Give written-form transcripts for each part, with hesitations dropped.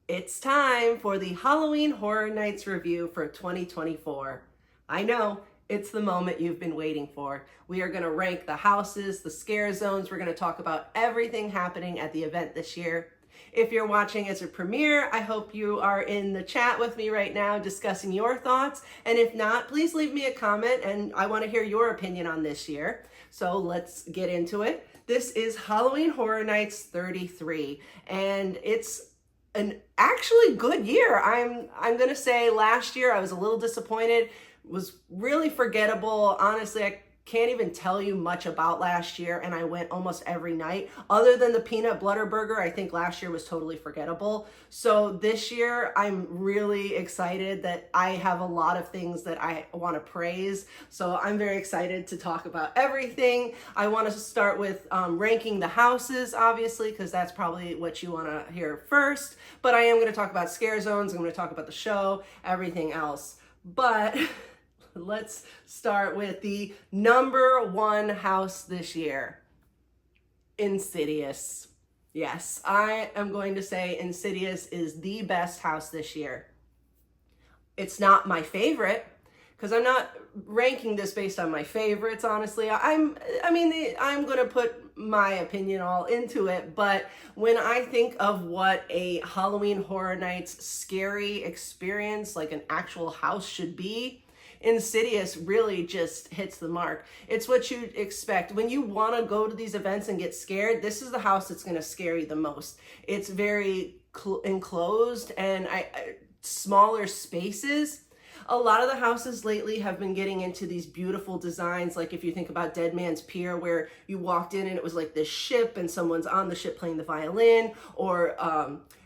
It's time for the Halloween Horror Nights review for 2024. I know, it's the moment you've been waiting for. We are going to rank the houses, the scare zones. We're going to talk about everything happening at the event this year. If you're watching as a premiere, I hope you are in the chat with me right now discussing your thoughts. And if not, please leave me a comment and I want to hear your opinion on this year. So let's get into it. This is Halloween Horror Nights 33, and it's an actually good year. I'm gonna say last year I was a little disappointed. It was really forgettable. Honestly, I can't even tell you much about last year, and I went almost every night. Other than the peanut butter burger, I think last year was totally forgettable. So this year, I'm really excited that I have a lot of things that I want to praise. So I'm very excited to talk about everything. I want to start with ranking the houses, obviously, because that's probably what you want to hear first. But I am going to talk about scare zones. I'm going to talk about the show, everything else. But let's start with the number one house this year, Insidious. Yes, I am going to say Insidious is the best house this year. It's not my favorite, because I'm not ranking this based on my favorites, honestly. I'm going to put my opinion all into it, but when I think of what a Halloween Horror Nights scary experience, like an actual house should be, Insidious really just hits the mark. It's what you'd expect. When you want to go to these events and get scared, this is the house that's going to scare you the most. It's very enclosed and smaller spaces. A lot of the houses lately have been getting into these beautiful designs. Like if you think about Dead Man's Pier, where you walked in and it was like this ship and someone's on the ship playing the violin, or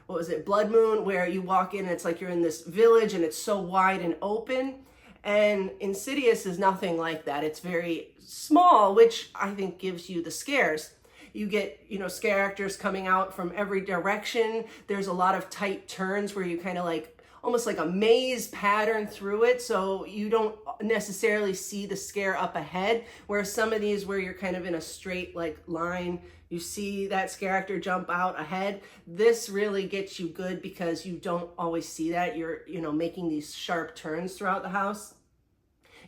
what was it, Blood Moon, where you walk in and it's like you're in this village and it's so wide and open. And Insidious is nothing like that. It's very small, which I think gives you the scares. You get, scare actors coming out from every direction. There's a lot of tight turns where you kind of like, almost like a maze pattern through it. So you don't necessarily see the scare up ahead, where some of these where you're kind of in a straight like line, you see that scare actor jump out ahead. This really gets you good because you don't always see that. You're, making these sharp turns throughout the house.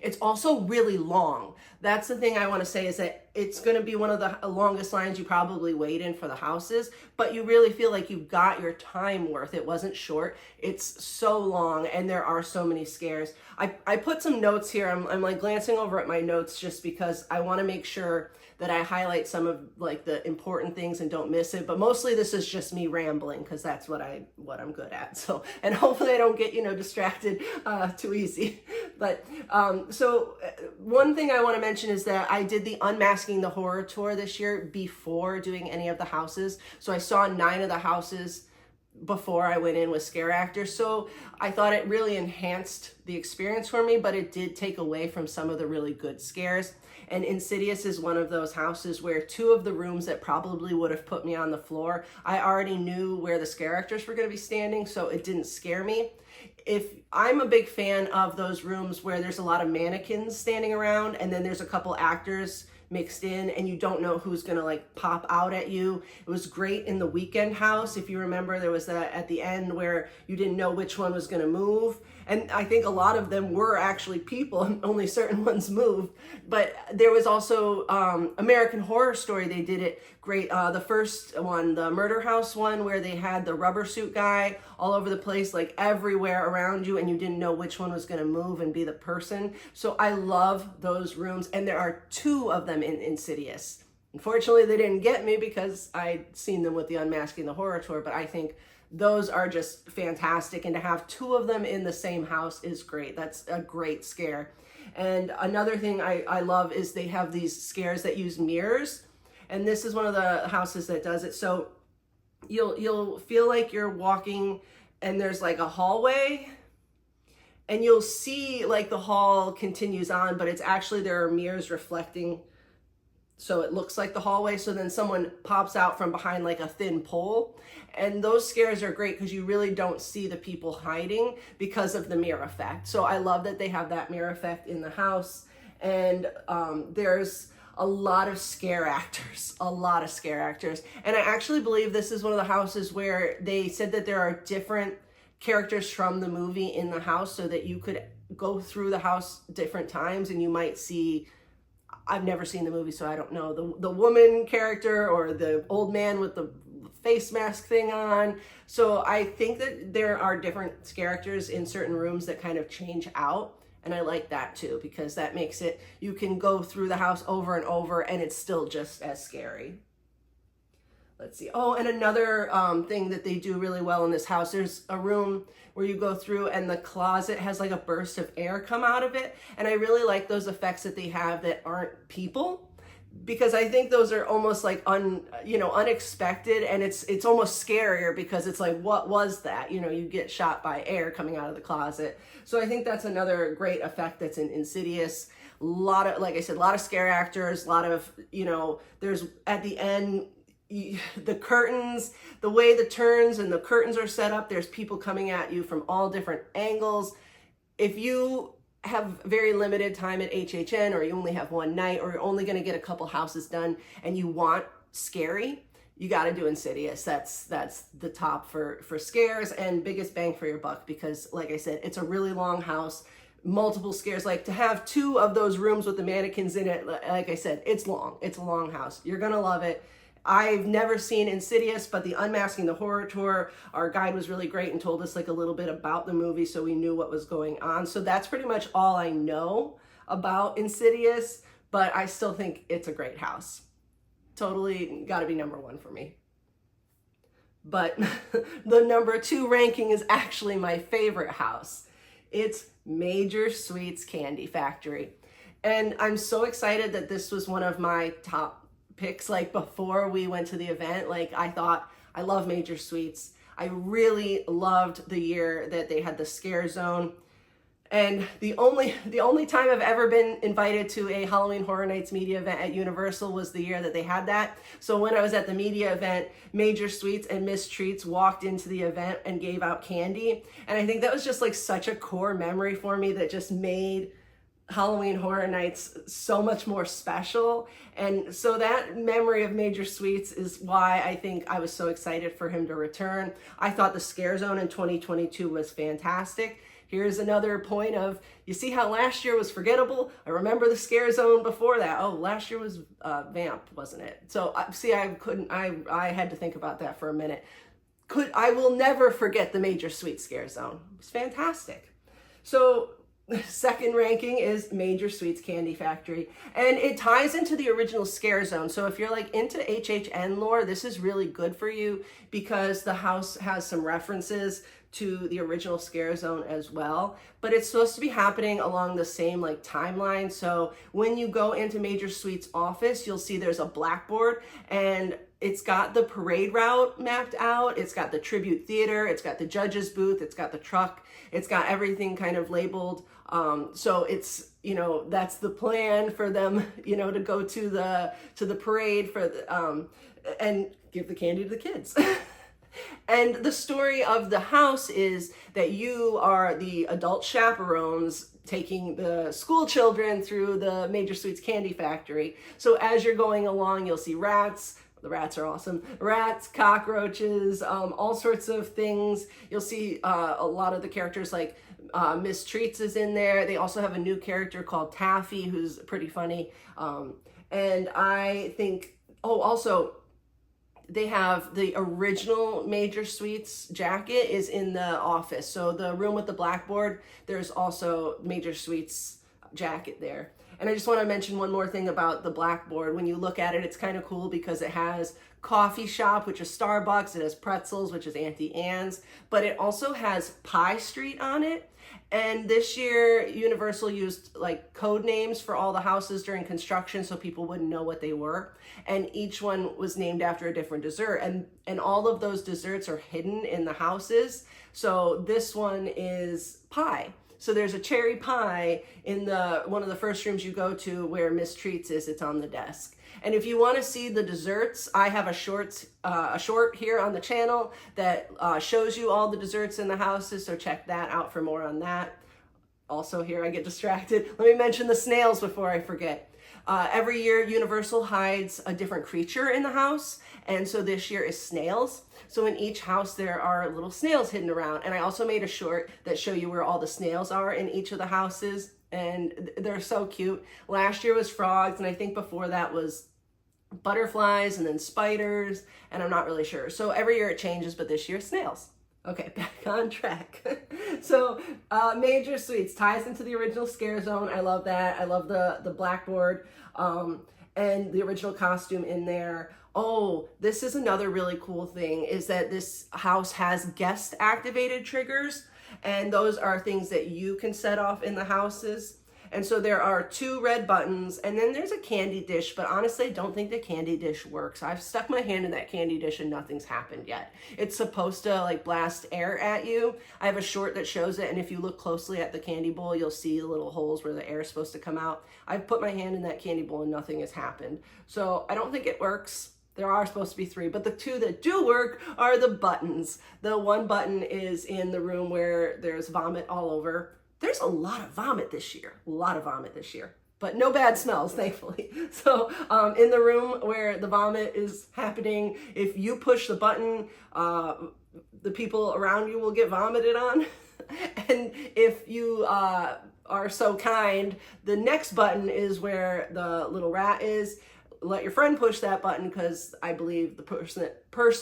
It's also really long. That's the thing I want to say, is that it's going to be one of the longest lines you probably wait in for the houses, but you really feel like you got your time worth. It wasn't short. It's so long and there are so many scares. I put some notes here. I'm like glancing over at my notes just because I want to make sure that I highlight some of like the important things and don't miss it. But mostly this is just me rambling because that's what I'm good at. So, and hopefully I don't get, distracted too easy. But so one thing I want to mention is that I did the Unmasking the Horror tour this year before doing any of the houses. So I saw 9 of the houses before I went in with scare actors. So I thought it really enhanced the experience for me, but it did take away from some of the really good scares. And Insidious is one of those houses where 2 of the rooms that probably would have put me on the floor, I already knew where the scare actors were going to be standing, so it didn't scare me. If I'm a big fan of those rooms where there's a lot of mannequins standing around and then there's a couple actors mixed in and you don't know who's gonna like pop out at you. It was great in the Weekend house. If you remember, there was that at the end where you didn't know which one was gonna move. And I think a lot of them were actually people and only certain ones moved. But there was also American Horror Story. They did it great. The first one, the Murder House one, where they had the rubber suit guy all over the place, like everywhere around you, and you didn't know which one was going to move and be the person. So I love those rooms, and there are 2 of them in Insidious. Unfortunately, they didn't get me because I'd seen them with the Unmasking the Horror tour, but I think those are just fantastic, and to have 2 of them in the same house is great. That's a great scare. And another thing I love is they have these scares that use mirrors, and this is one of the houses that does it. So you'll feel like you're walking and there's like a hallway, and you'll see like the hall continues on, but it's actually there are mirrors reflecting, so it looks like the hallway. So then someone pops out from behind like a thin pole, and those scares are great because you really don't see the people hiding because of the mirror effect. So I love that they have that mirror effect in the house. And there's a lot of scare actors, a lot of scare actors. And I actually believe this is one of the houses where they said that there are different characters from the movie in the house, so that you could go through the house different times and you might see, I've never seen the movie, so I don't know, the woman character or the old man with the face mask thing on. So I think that there are different scare actors in certain rooms that kind of change out. And I like that too, because that makes it, you can go through the house over and over and it's still just as scary. Let's see. Oh, and another thing that they do really well in this house, there's a room where you go through and the closet has like a burst of air come out of it. And I really like those effects that they have that aren't people, because I think those are almost like unexpected, and it's almost scarier because it's like, what was that? You know, you get shot by air coming out of the closet. So I think that's another great effect that's in Insidious. A lot of, like I said, a lot of scare actors, a lot of, there's at the end, the curtains, the way the turns and the curtains are set up, there's people coming at you from all different angles. If you have very limited time at HHN, or you only have one night, or you're only going to get a couple houses done and you want scary, you got to do Insidious. That's the top for scares and biggest bang for your buck, because like I said, it's a really long house, multiple scares. Like, to have 2 of those rooms with the mannequins in it, like I said, it's long. It's a long house. You're going to love it. I've never seen Insidious, but the Unmasking the Horror Tour, our guide was really great and told us like a little bit about the movie, so we knew what was going on. So that's pretty much all I know about Insidious, but I still think it's a great house. Totally got to be number 1 for me. But the number 2 ranking is actually my favorite house. It's Major Sweets Candy Factory. And I'm so excited that this was one of my top picks. Like, before we went to the event, like, I thought, I love Major Sweets. I really loved the year that they had the Scare Zone. And the only time I've ever been invited to a Halloween Horror Nights media event at Universal was the year that they had that. So when I was at the media event, Major Sweets and Miss Treats walked into the event and gave out candy. And I think that was just like such a core memory for me that just made Halloween Horror Nights so much more special. And so that memory of Major Sweets is why I think I was so excited for him to return. I thought the Scare Zone in 2022 was fantastic. Here's another point of, you see how last year was forgettable? I remember the Scare Zone before that. Oh, last year was Vamp, wasn't it? So see, I had to think about that for a minute. I will never forget the Major Sweets Scare Zone. It was fantastic. So second ranking is Major Sweets Candy Factory, and it ties into the original Scare Zone. So if you're like into HHN lore, this is really good for you, because the house has some references to the original Scare Zone as well, but it's supposed to be happening along the same like timeline. So when you go into Major Sweets' office, you'll see there's a blackboard, and it's got the parade route mapped out. It's got the tribute theater. It's got the judge's booth. It's got the truck. It's got everything kind of labeled. So it's, that's the plan for them, to go to the parade for the, and give the candy to the kids. And the story of the house is that you are the adult chaperones taking the school children through the Major Sweets Candy Factory. So as you're going along, you'll see rats. The rats are awesome. Rats, cockroaches, all sorts of things. You'll see a lot of the characters, like Miss Treats is in there. They also have a new character called Taffy, who's pretty funny. And I think, also, they have the original Major Sweets jacket is in the office. So the room with the blackboard, there's also Major Sweets jacket there. And I just want to mention one more thing about the blackboard. When you look at it, it's kind of cool because it has coffee shop, which is Starbucks. It has pretzels, which is Auntie Anne's, but it also has Pie Street on it. And this year, Universal used like code names for all the houses during construction so people wouldn't know what they were. And each one was named after a different dessert. And all of those desserts are hidden in the houses. So this one is pie. So there's a cherry pie in one of the first rooms you go to where Miss Treats is. It's on the desk. And if you want to see the desserts, I have a short here on the channel that shows you all the desserts in the houses. So check that out for more on that. Also here I get distracted. Let me mention the snails before I forget. Every year, Universal hides a different creature in the house. And so this year is snails. So in each house, there are little snails hidden around. And I also made a short that show you where all the snails are in each of the houses. And they're so cute. Last year was frogs. And I think before that was butterflies and then spiders. And I'm not really sure. So every year it changes, but this year snails. Okay, back on track. So Major Sweets ties into the original Scare Zone. I love that. I love the blackboard and the original costume in there. Oh, this is another really cool thing, is that this house has guest activated triggers, and those are things that you can set off in the houses. And so there are 2 red buttons, and then there's a candy dish, but honestly, I don't think the candy dish works. I've stuck my hand in that candy dish and nothing's happened yet. It's supposed to like blast air at you. I have a short that shows it, and if you look closely at the candy bowl, you'll see the little holes where the air is supposed to come out. I've put my hand in that candy bowl and nothing has happened. So I don't think it works. There are supposed to be 3, but the 2 that do work are the buttons. The 1 button is in the room where there's vomit all over. There's a lot of vomit this year, but no bad smells, thankfully. So in the room where the vomit is happening, if you push the button, the people around you will get vomited on. And if you are so kind, the next button is where the little rat is. Let your friend push that button, because I believe the person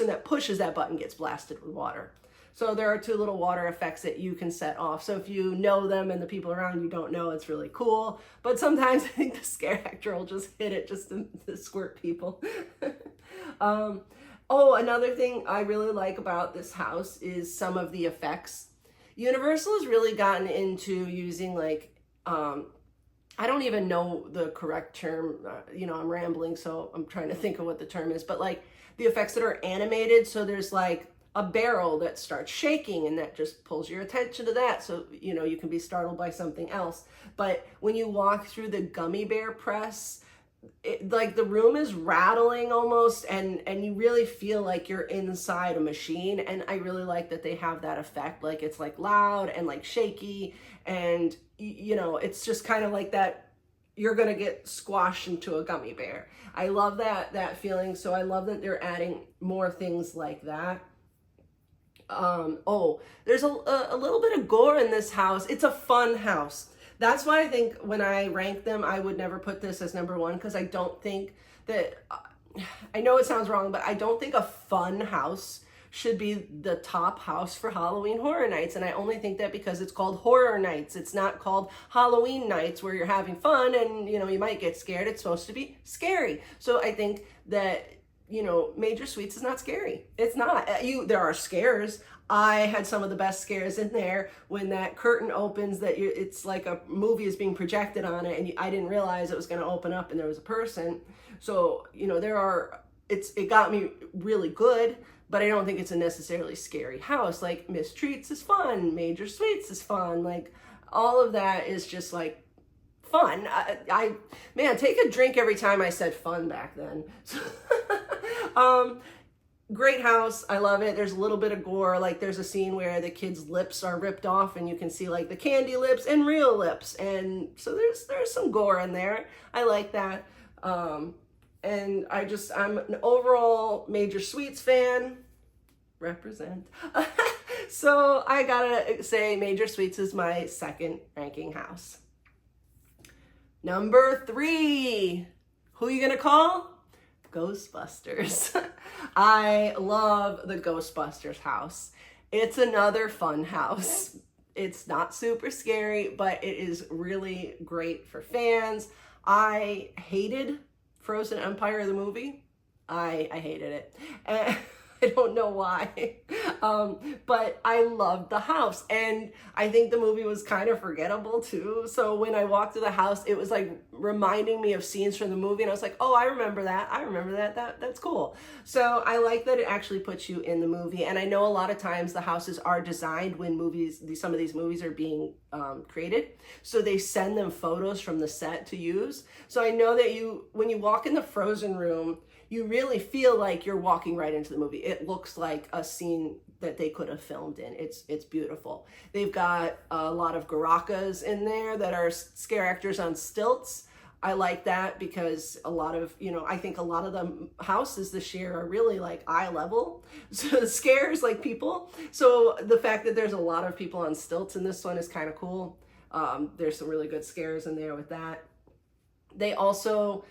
that pushes that button gets blasted with water. So there are 2 little water effects that you can set off. So if you know them and the people around you don't know, it's really cool. But sometimes I think the scare actor will just hit it just to squirt people. Oh, another thing I really like about this house is some of the effects. Universal has really gotten into using like, I don't even know the correct term, I'm rambling, so I'm trying to think of what the term is, but like the effects that are animated. So there's like a barrel that starts shaking, and that just pulls your attention to that. So, you can be startled by something else. But when you walk through the gummy bear press, like the room is rattling almost, and you really feel like you're inside a machine. And I really like that they have that effect. Like it's like loud and like shaky, and it's just kind of like that you're gonna get squashed into a gummy bear. I love that feeling. So I love that they're adding more things like that. There's a little bit of gore in this house. It's a fun house. That's why I think when I rank them, I would never put this as number 1, because I don't think that, I know it sounds wrong, but I don't think a fun house should be the top house for Halloween Horror Nights. And I only think that because it's called Horror Nights. It's not called Halloween Nights where you're having fun and, you might get scared. It's supposed to be scary. So I think that Major Sweets is not scary. It's not. There are scares. I had some of the best scares in there when that curtain opens, it's like a movie is being projected on it, and I didn't realize it was going to open up and there was a person. So, it got me really good, but I don't think it's a necessarily scary house. Like Miss Treats is fun. Major Sweets is fun. Like all of that is just like fun. Man, take a drink every time I said fun back then. Great house. I love it. There's a little bit of gore. Like there's a scene where the kids' lips are ripped off and you can see like the candy lips and real lips. And so there's some gore in there. I like that. And I'm an overall Major Sweets fan. Represent. So I gotta say Major Sweets is my 2nd ranking house. Number 3. Who are you gonna call? Ghostbusters. I love the Ghostbusters house. It's another fun house. It's not super scary, but it is really great for fans. I hated Frozen Empire, the movie. I hated it. And I don't know why. But I loved the house. And I think the movie was kind of forgettable too. So when I walked through the house, it was like reminding me of scenes from the movie. And I was like, oh, I remember that. That's cool. So I like that it actually puts you in the movie. And I know a lot of times the houses are designed when some of these movies are being created. So they send them photos from the set to use. So I know that when you walk in the Frozen room, you really feel like you're walking right into the movie. It looks like a scene that they could have filmed in. It's beautiful. They've got a lot of Garakas in there that are scare actors on stilts. I like that because a lot of, I think a lot of the houses this year are really like eye level. So it scares like people. So the fact that there's a lot of people on stilts in this one is kind of cool. There's some really good scares in there with that. They also,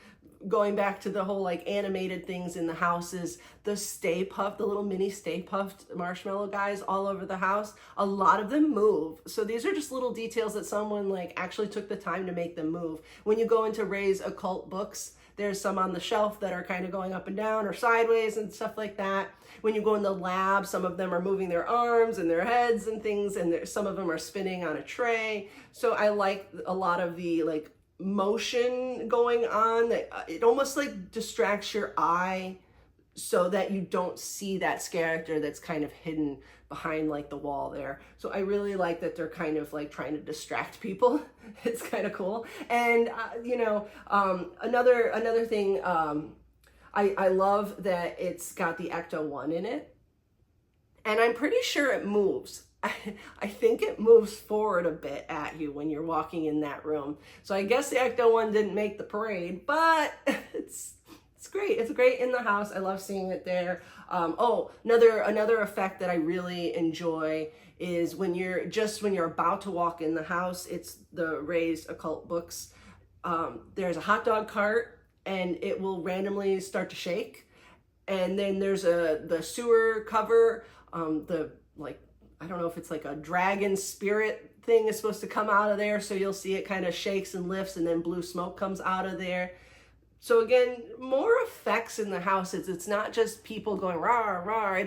going back to the whole like animated things in the houses, the Stay Puft, the little mini Stay Puft marshmallow guys all over the house, a lot of them move. So these are just little details that someone like actually took the time to make them move. When you go into Ray's occult books, there's some on the shelf that are kind of going up and down or sideways and stuff like that. When you go in the lab, some of them are moving their arms and their heads and things, and some of them are spinning on a tray. So I like a lot of the like motion going on, that it almost like distracts your eye so that you don't see that character that's kind of hidden behind like the wall there. So I really like that they're kind of like trying to distract people. It's kind of cool. And another thing, I love that it's got the Ecto-1 in it, and I'm pretty sure it moves. I think it moves forward a bit at you when you're walking in that room. So I guess the Ecto-1 didn't make the parade, but it's great. It's great in the house. I love seeing it there. Another effect that I really enjoy is when you're about to walk in the house. It's the Ray's occult books. There's a hot dog cart, and it will randomly start to shake. And then there's the sewer cover, I don't know if it's like a dragon spirit thing is supposed to come out of there. So you'll see it kind of shakes and lifts, and then blue smoke comes out of there. So again, more effects in the house. It's not just people going rah, rah.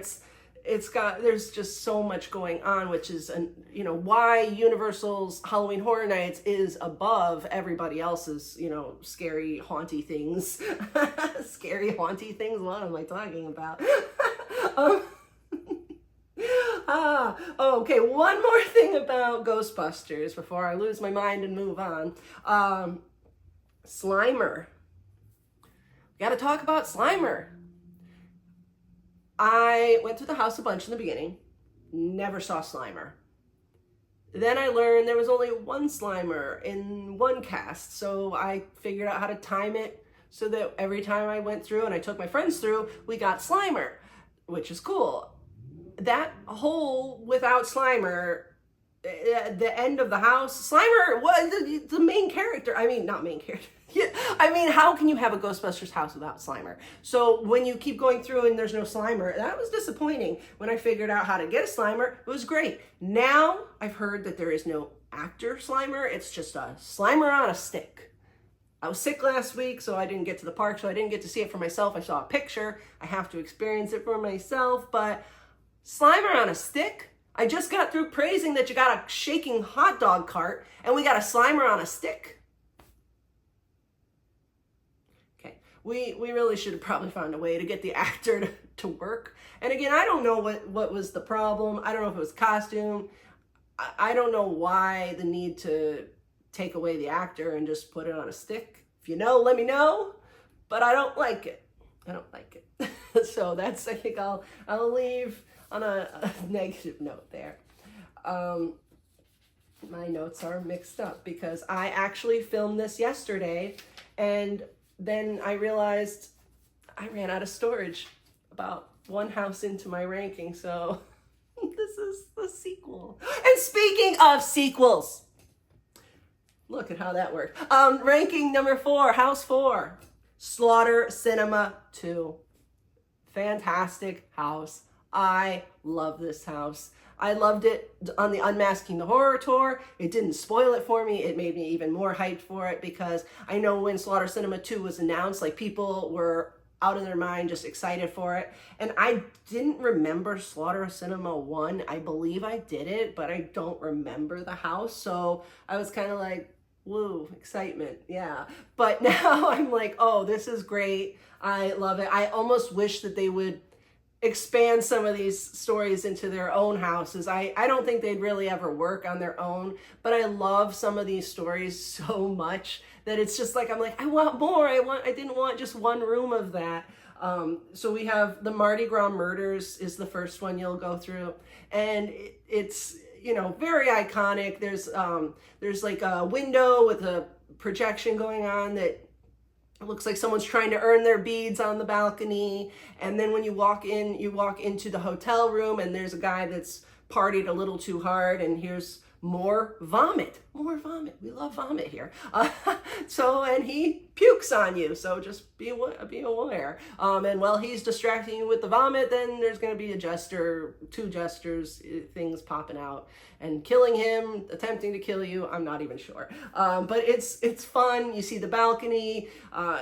There's just so much going on, which is, why Universal's Halloween Horror Nights is above everybody else's, scary, haunty things. Scary, haunty things? What am I talking about? Okay, one more thing about Ghostbusters before I lose my mind and move on. Slimer. We gotta talk about Slimer. I went through the house a bunch in the beginning, never saw Slimer. Then I learned there was only one Slimer in one cast, so I figured out how to time it so that every time I went through and I took my friends through, we got Slimer, which is cool. That hole without Slimer, the end of the house, Slimer was the main character. I mean, not main character. Yeah. I mean, how can you have a Ghostbusters house without Slimer? So when you keep going through and there's no Slimer, that was disappointing. When I figured out how to get a Slimer, it was great. Now I've heard that there is no actor Slimer. It's just a Slimer on a stick. I was sick last week, so I didn't get to the park, so I didn't get to see it for myself. I saw a picture. I have to experience it for myself, but Slimer on a stick? I just got through praising that you got a shaking hot dog cart, and we got a Slimer on a stick? Okay, we really should have probably found a way to get the actor to work. And again, I don't know what was the problem. I don't know if it was costume. I don't know why the need to take away the actor and just put it on a stick. If you know, let me know. But I don't like it. I don't like it. So I think I'll leave on a negative note there. My notes are mixed up because I actually filmed this yesterday, and then I realized I ran out of storage about one house into my ranking, so this is the sequel. And speaking of sequels, look at how that worked. Ranking number 4, House 4, Slaughter Cinema 2. Fantastic house. I love this house. I loved it on the Unmasking the Horror tour. It didn't spoil it for me. It made me even more hyped for it because I know when Slaughter Cinema 2 was announced, like people were out of their mind, just excited for it. And I didn't remember Slaughter Cinema 1. I believe I did it, but I don't remember the house. So I was kind of like, woo, excitement, yeah. But now I'm like, oh, this is great. I love it. I almost wish that they would expand some of these stories into their own houses. I don't think they'd really ever work on their own, but I love some of these stories so much that it's just like, I'm like, I want more. I didn't want just one room of that. So we have the Mardi Gras Murders is the first one you'll go through. And it's, very iconic. There's like a window with a projection going on that it looks like someone's trying to earn their beads on the balcony. And then when you walk into the hotel room and there's a guy that's partied a little too hard, and here's more vomit. We love vomit here. And he pukes on you. So just be aware. And while he's distracting you with the vomit, then there's going to be two jesters, things popping out and killing him, attempting to kill you. I'm not even sure. But it's fun. You see the balcony.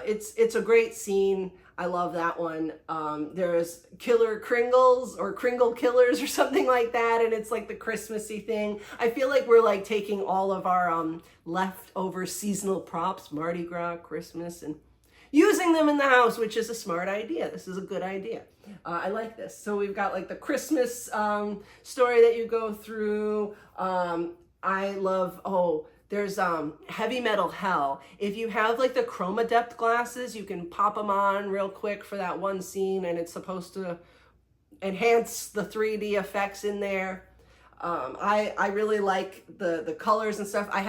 It's a great scene. I love that one. There's Killer Kringles or Kringle Killers or something like that, and it's like the Christmassy thing. I feel like we're like taking all of our leftover seasonal props, Mardi Gras, Christmas, and using them in the house, which is a smart idea. This is a good idea. I like this. So we've got like the Christmas story that you go through. I love, there's Heavy Metal Hell. If you have like the chroma depth glasses, you can pop them on real quick for that one scene, and it's supposed to enhance the 3D effects in there. I really like the colors and stuff. I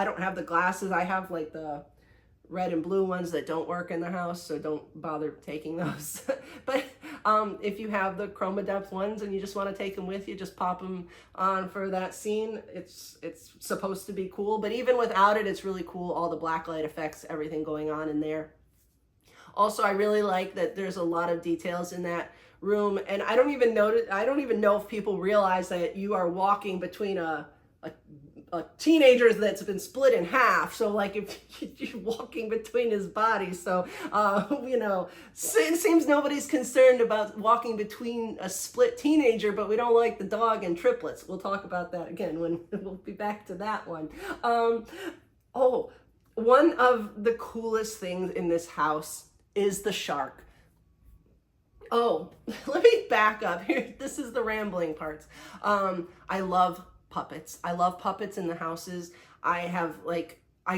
don't have the glasses. I have like the red and blue ones that don't work in the house, so don't bother taking those. But if you have the chroma depth ones and you just want to take them with you, just pop them on for that scene. It's supposed to be cool, but even without it, it's really cool. All the blacklight effects, everything going on in there. Also, I really like that there's a lot of details in that room, and I don't even know if people realize that you are walking between a teenager that's been split in half. So like if you're walking between his body, so it seems nobody's concerned about walking between a split teenager, but we don't like the dog and triplets. We'll talk about that again when we'll be back to that one. One of the coolest things in this house is the shark. Let me back up here. This is the rambling parts. I love puppets. I love puppets in the houses. I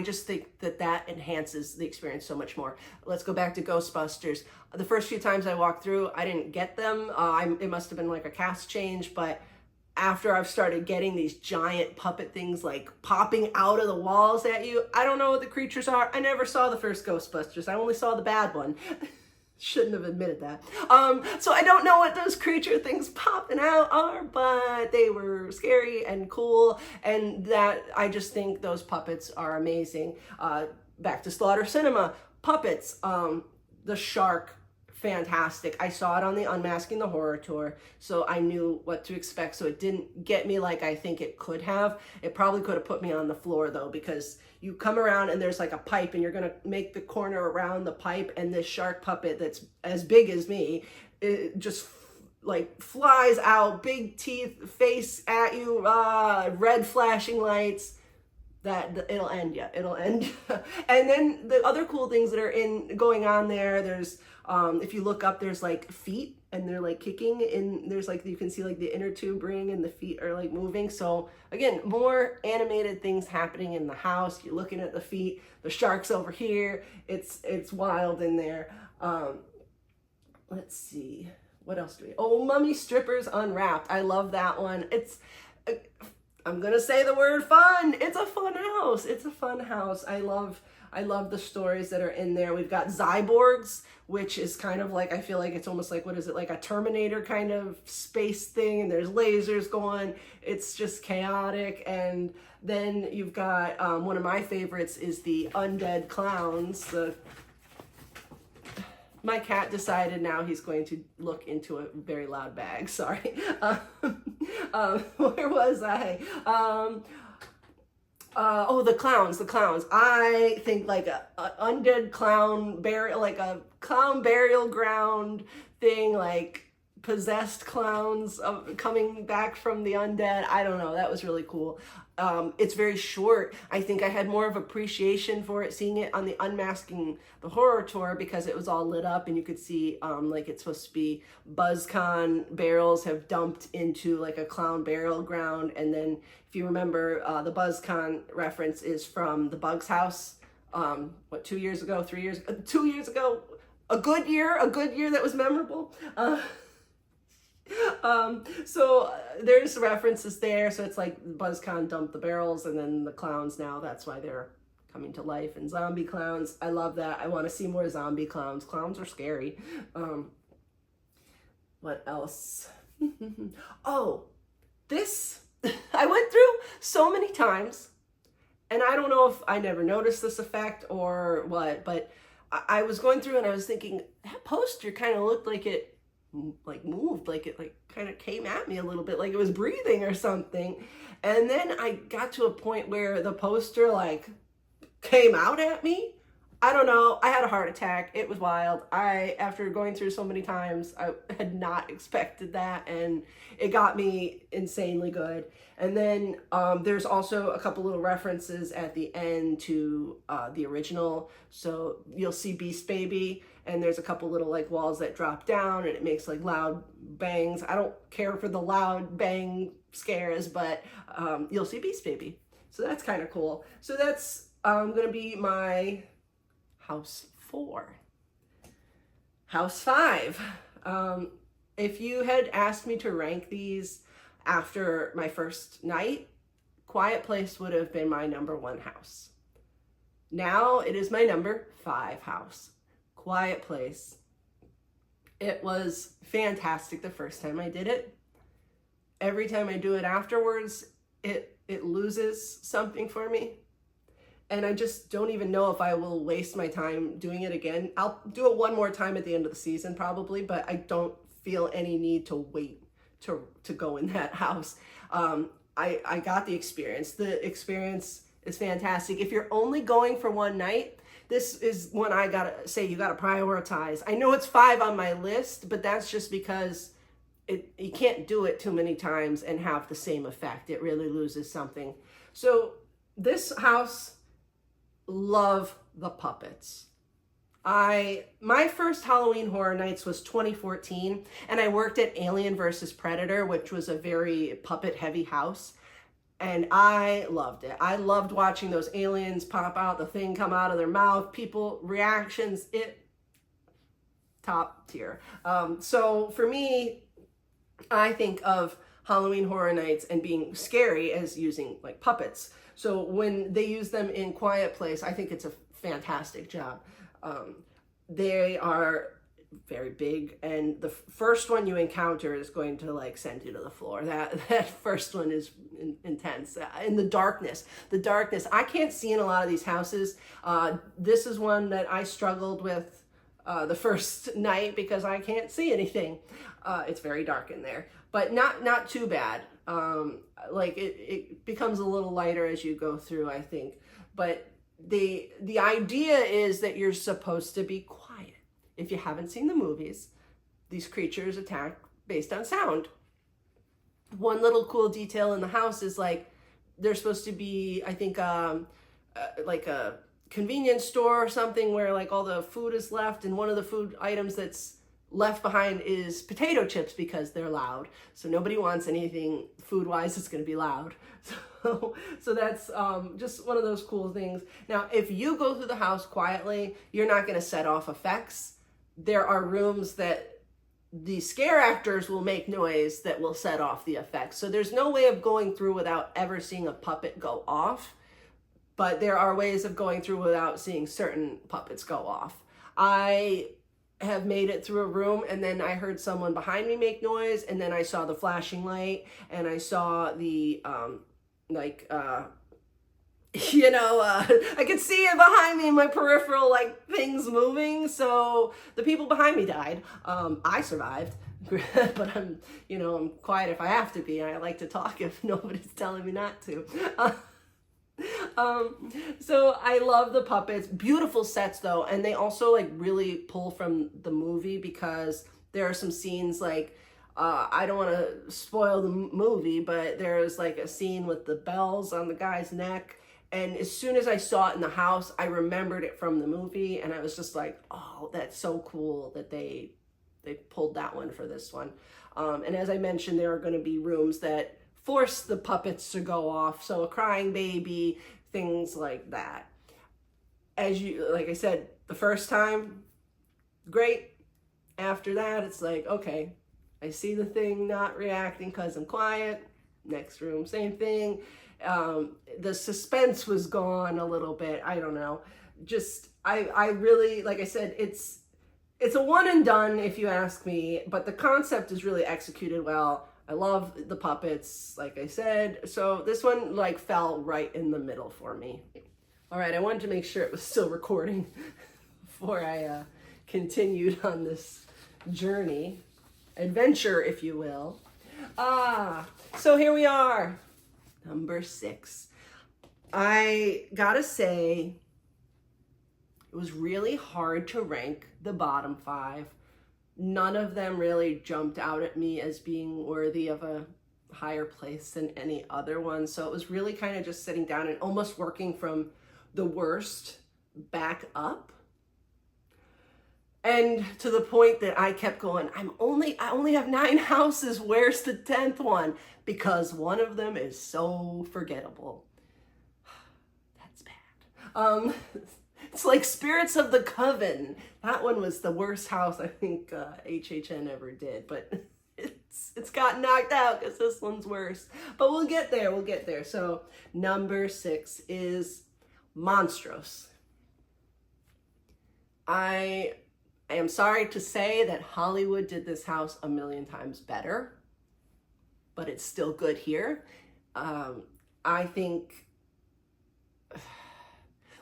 just think that enhances the experience so much more. Let's go back to Ghostbusters. The first few times I walked through, I didn't get them. It must have been like a cast change, but after I've started getting these giant puppet things like popping out of the walls at you, I don't know what the creatures are. I never saw the first Ghostbusters. I only saw the bad one. Shouldn't have admitted that. So I don't know what those creature things popping out are, but they were scary and cool, and that I just think those puppets are amazing. Back to Slaughter Cinema, puppets, the shark, fantastic. I saw it on the Unmasking the Horror tour, so I knew what to expect, so it didn't get me like I think it could have. It probably could have put me on the floor though, because you come around and there's like a pipe and you're gonna make the corner around the pipe, and this shark puppet that's as big as me, it just like flies out, big teeth, face at you, red flashing lights. It'll end you. And then the other cool things that are going on there's if you look up, there's like feet, and they're like kicking, and there's like, you can see like the inner tube ring and the feet are like moving. So again, more animated things happening in the house. You're looking at the feet, the shark's over here. It's wild in there. Let's see, what else do we, Mummy Strippers Unwrapped. I love that one. I'm gonna say the word fun. It's a fun house. It's a fun house. I love the stories that are in there. We've got Zyborgs, which is kind of like, I feel like it's almost like, what is it, like a Terminator kind of space thing, and there's lasers going. It's just chaotic. And then you've got, one of my favorites is the undead clowns. My cat decided now he's going to look into a very loud bag. Sorry. Where was I? The clowns. I think like a undead clown burial, like a clown burial ground thing, like possessed clowns coming back from the undead. I don't know. That was really cool. It's very short. I think I had more of appreciation for it seeing it on the Unmasking the Horror tour, because it was all lit up and you could see like it's supposed to be BuzzCon barrels have dumped into like a clown burial ground. And then if you remember, the BuzzCon reference is from the Bugs house. 2 years ago, 3 years, 2 years ago, a good year that was memorable. So there's references there. So it's like BuzzCon dumped the barrels, and then the clowns now, that's why they're coming to life and zombie clowns. I love that. I want to see more zombie clowns. Clowns are scary. What else? Oh, this I went through so many times, and I don't know if I never noticed this effect or what, but I was going through and I was thinking, that poster kind of looked like it moved, like it kind of came at me a little bit, like it was breathing or something. And then I got to a point where the poster came out at me. I don't know. I had a heart attack. It was wild. After going through so many times, I had not expected that, and it got me insanely good. And then there's also a couple little references at the end to the original. So you'll see Beast Baby, and there's a couple little walls that drop down, and it makes loud bangs. I don't care for the loud bang scares, but you'll see Beast Baby. So that's kind of cool. So that's going to be my House 4. House 5. If you had asked me to rank these after my first night, Quiet Place would have been my number 1 house. Now it is my number 5 house. Quiet Place. It was fantastic the first time I did it. Every time I do it afterwards, it loses something for me. And I just don't even know if I will waste my time doing it again. I'll do it one more time at the end of the season probably, but I don't feel any need to wait to go in that house. I got the experience. The experience is fantastic. If you're only going for one night, this is one I gotta say you gotta prioritize. I know it's 5 on my list, but that's just because you can't do it too many times and have the same effect. It really loses something. So this house, love the puppets. My first Halloween Horror Nights was 2014, and I worked at Alien vs. Predator, which was a very puppet heavy house, and I loved it. I loved watching those aliens pop out, the thing come out of their mouth, people reactions, top tier. So for me, I think of Halloween Horror Nights and being scary as using puppets. So when they use them in Quiet Place, I think it's a fantastic job. They are very big, and the first one you encounter is going to send you to the floor. That first one is intense. In the darkness, I can't see in a lot of these houses. This is one that I struggled with the first night because I can't see anything. It's very dark in there, but not too bad. It becomes a little lighter as you go through, I think. But the idea is that you're supposed to be quiet. If you haven't seen the movies, these creatures attack based on sound. One little cool detail in the house is there's supposed to be, I think, a convenience store or something where all the food is left, and one of the food items that's left behind is potato chips because they're loud. So nobody wants anything food-wise that's going to be loud. So that's just one of those cool things. Now, if you go through the house quietly, you're not going to set off effects. There are rooms that the scare actors will make noise that will set off the effects. So there's no way of going through without ever seeing a puppet go off. But there are ways of going through without seeing certain puppets go off. I have made it through a room, and then I heard someone behind me make noise, and then I saw the flashing light, and I saw the I could see it behind me in my peripheral, things moving. So the people behind me died. I survived, but I'm quiet if I have to be. I like to talk if nobody's telling me not to. So I love the puppets. Beautiful sets though, and they also really pull from the movie, because there are some scenes I don't want to spoil the movie, but there's a scene with the bells on the guy's neck, and as soon as I saw it in the house, I remembered it from the movie, and I was just oh, that's so cool that they pulled that one for this one. And as I mentioned, there are going to be rooms that force the puppets to go off, so a crying baby, things like that. Like I said, the first time, great. After that, it's okay, I see the thing not reacting because I'm quiet. Next room, same thing. The suspense was gone a little bit. I don't know. Just, I really, like I said, it's a one and done if you ask me, but the concept is really executed well. I love the puppets, like I said. So this one like fell right in the middle for me. All right, I wanted to make sure it was still recording before I continued on this journey, adventure, if you will. So here we are, number 6. I gotta say, it was really hard to rank the bottom 5. None of them really jumped out at me as being worthy of a higher place than any other one. So it was really kind of just sitting down and almost working from the worst back up. And to the point that I kept going, I only have 9 houses. Where's the 10th one? Because one of them is so forgettable. That's bad. It's like Spirits of the Coven. That one was the worst house I think HHN ever did, but it's got knocked out because this one's worse. But we'll get there. We'll get there. So number 6 is Monstrous. I am sorry to say that Hollywood did this house a million times better, but it's still good here. I think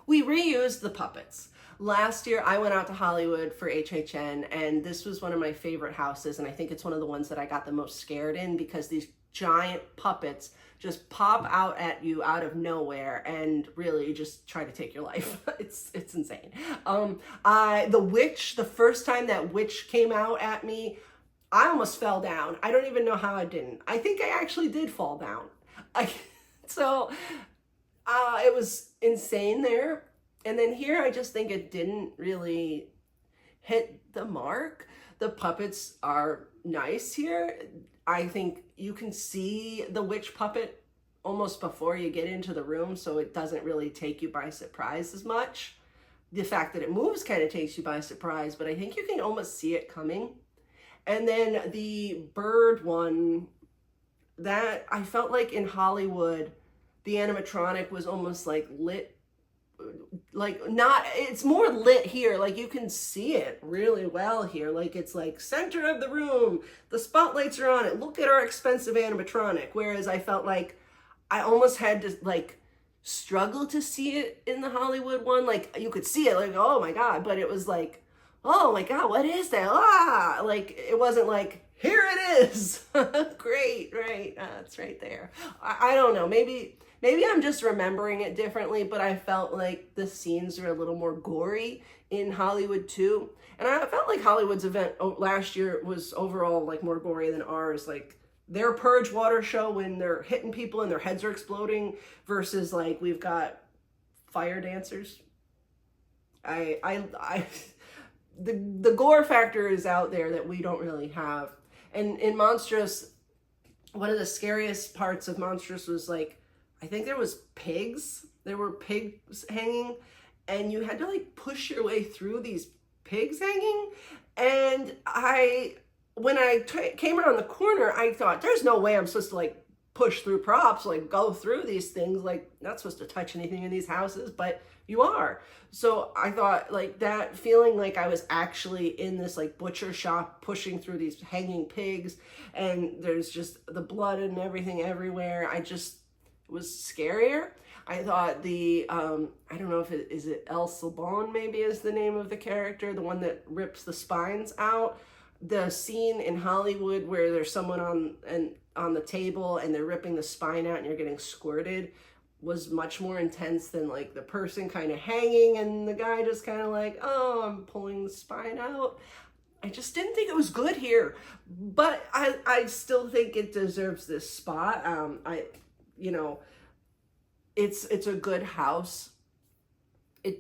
we reused the puppets. Last year, I went out to Hollywood for HHN, and this was one of my favorite houses, and I think it's one of the ones that I got the most scared in because these giant puppets just pop out at you out of nowhere and really just try to take your life. It's insane. The witch, the first time that witch came out at me, I almost fell down. I don't even know how I didn't. I think I actually did fall down. It was insane there. And then here, I just think it didn't really hit the mark. The puppets are nice here. I think you can see the witch puppet almost before you get into the room, so it doesn't really take you by surprise as much. The fact that it moves kind of takes you by surprise, but I think you can almost see it coming. And then the bird one, that I felt like in Hollywood, the animatronic was almost like lit, like not, it's more lit here. Like you can see it really well here. Like it's like center of the room, the spotlights are on it. Look at our expensive animatronic. Whereas I felt like I almost had to like struggle to see it in the Hollywood one. Like you could see it like, oh my God, but it was like, oh my God, what is that? Ah, like it wasn't like, here it is. Great, right? It's right there. I don't know. Maybe I'm just remembering it differently, but I felt like the scenes are a little more gory in Hollywood too. And I felt like Hollywood's event last year was overall like more gory than ours. Like their purge water show when they're hitting people and their heads are exploding versus like we've got fire dancers. The gore factor is out there that we don't really have. And in Monstrous, one of the scariest parts of Monstrous was like, I think there was pigs. There were pigs hanging, and you had to like push your way through these pigs hanging. And when I came around the corner, I thought, there's no way I'm supposed to like push through props, like go through these things, like not supposed to touch anything in these houses, but you are. So I thought like that feeling like I was actually in this like butcher shop pushing through these hanging pigs, and there's just the blood and everything everywhere. It was scarier. I thought the, I don't know if is it El Sabon maybe is the name of the character, the one that rips the spines out. The scene in Hollywood where there's someone on the table and they're ripping the spine out and you're getting squirted was much more intense than like the person kind of hanging and the guy just kind of like, oh, I'm pulling the spine out. I just didn't think it was good here, but I still think it deserves this spot. It's a good house.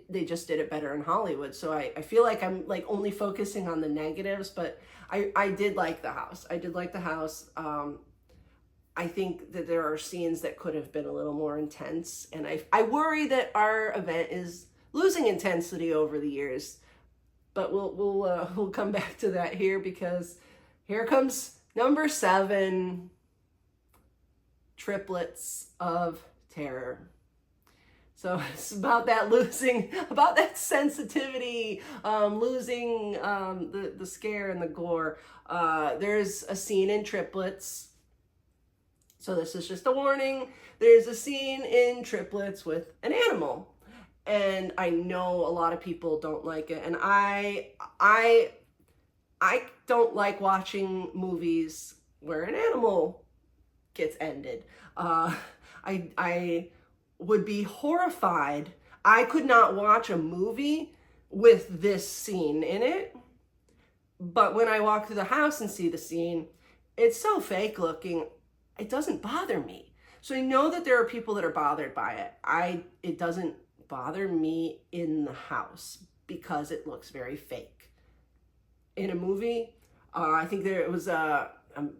They just did it better in Hollywood. So I feel like I'm like only focusing on the negatives, but I did like the house. I did like the house. I think that there are scenes that could have been a little more intense. And I worry that our event is losing intensity over the years, but we'll come back to that here, because here comes number 7, Triplets of terror. So it's about that about that sensitivity, losing the scare and the gore. There's a scene in Triplets. So this is just a warning. There's a scene in Triplets with an animal. And I know a lot of people don't like it. And I don't like watching movies where an animal gets ended. I would be horrified. I could not watch a movie with this scene in it. But when I walk through the house and see the scene, it's so fake looking, it doesn't bother me. So I know that there are people that are bothered by it. It doesn't bother me in the house because it looks very fake. In a movie, I think there was a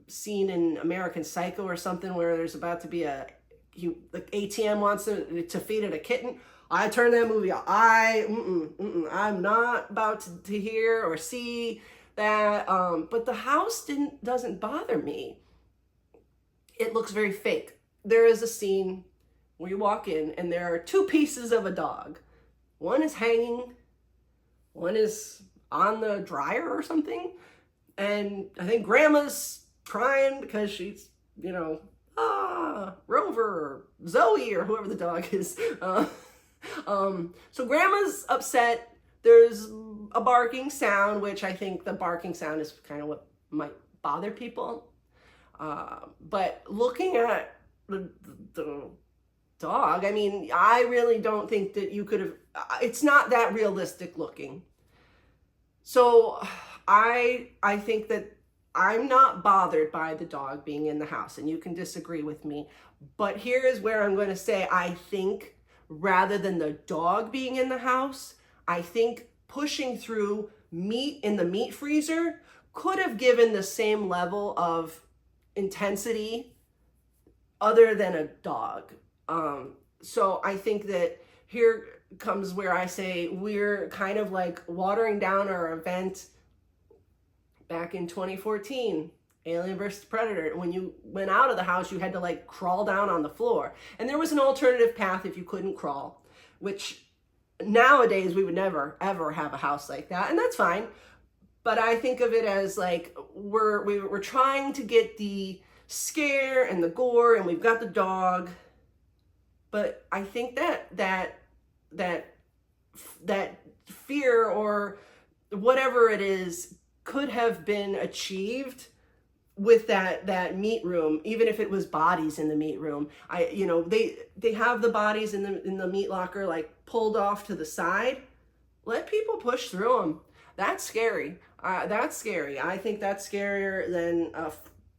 scene in American Psycho or something where there's about to be the ATM wants to feed it a kitten. I turn that movie off. I'm not about to hear or see that. But the house doesn't bother me. It looks very fake. There is a scene where you walk in and there are two pieces of a dog. One is hanging, one is on the dryer or something. And I think grandma's crying because she's, Rover or Zoe or whoever the dog is. So grandma's upset. There's a barking sound, which I think the barking sound is kind of what might bother people. But looking at the dog, I mean, I really don't think that you could have, it's not that realistic looking. So I think that I'm not bothered by the dog being in the house, and you can disagree with me. But here is where I'm going to say, I think rather than the dog being in the house, I think pushing through meat in the meat freezer could have given the same level of intensity other than a dog. So I think that here comes where I say we're kind of like watering down our event back in 2014, Alien vs. Predator. When you went out of the house, you had to like crawl down on the floor. And there was an alternative path if you couldn't crawl, which nowadays we would never, ever have a house like that. And that's fine. But I think of it as like we're trying to get the scare and the gore, and we've got the dog. But I think that fear or whatever it is could have been achieved with that meat room, even if it was bodies in the meat room. They have the bodies in the meat locker like pulled off to the side. Let people push through them. That's scary. That's scary. I think that's scarier than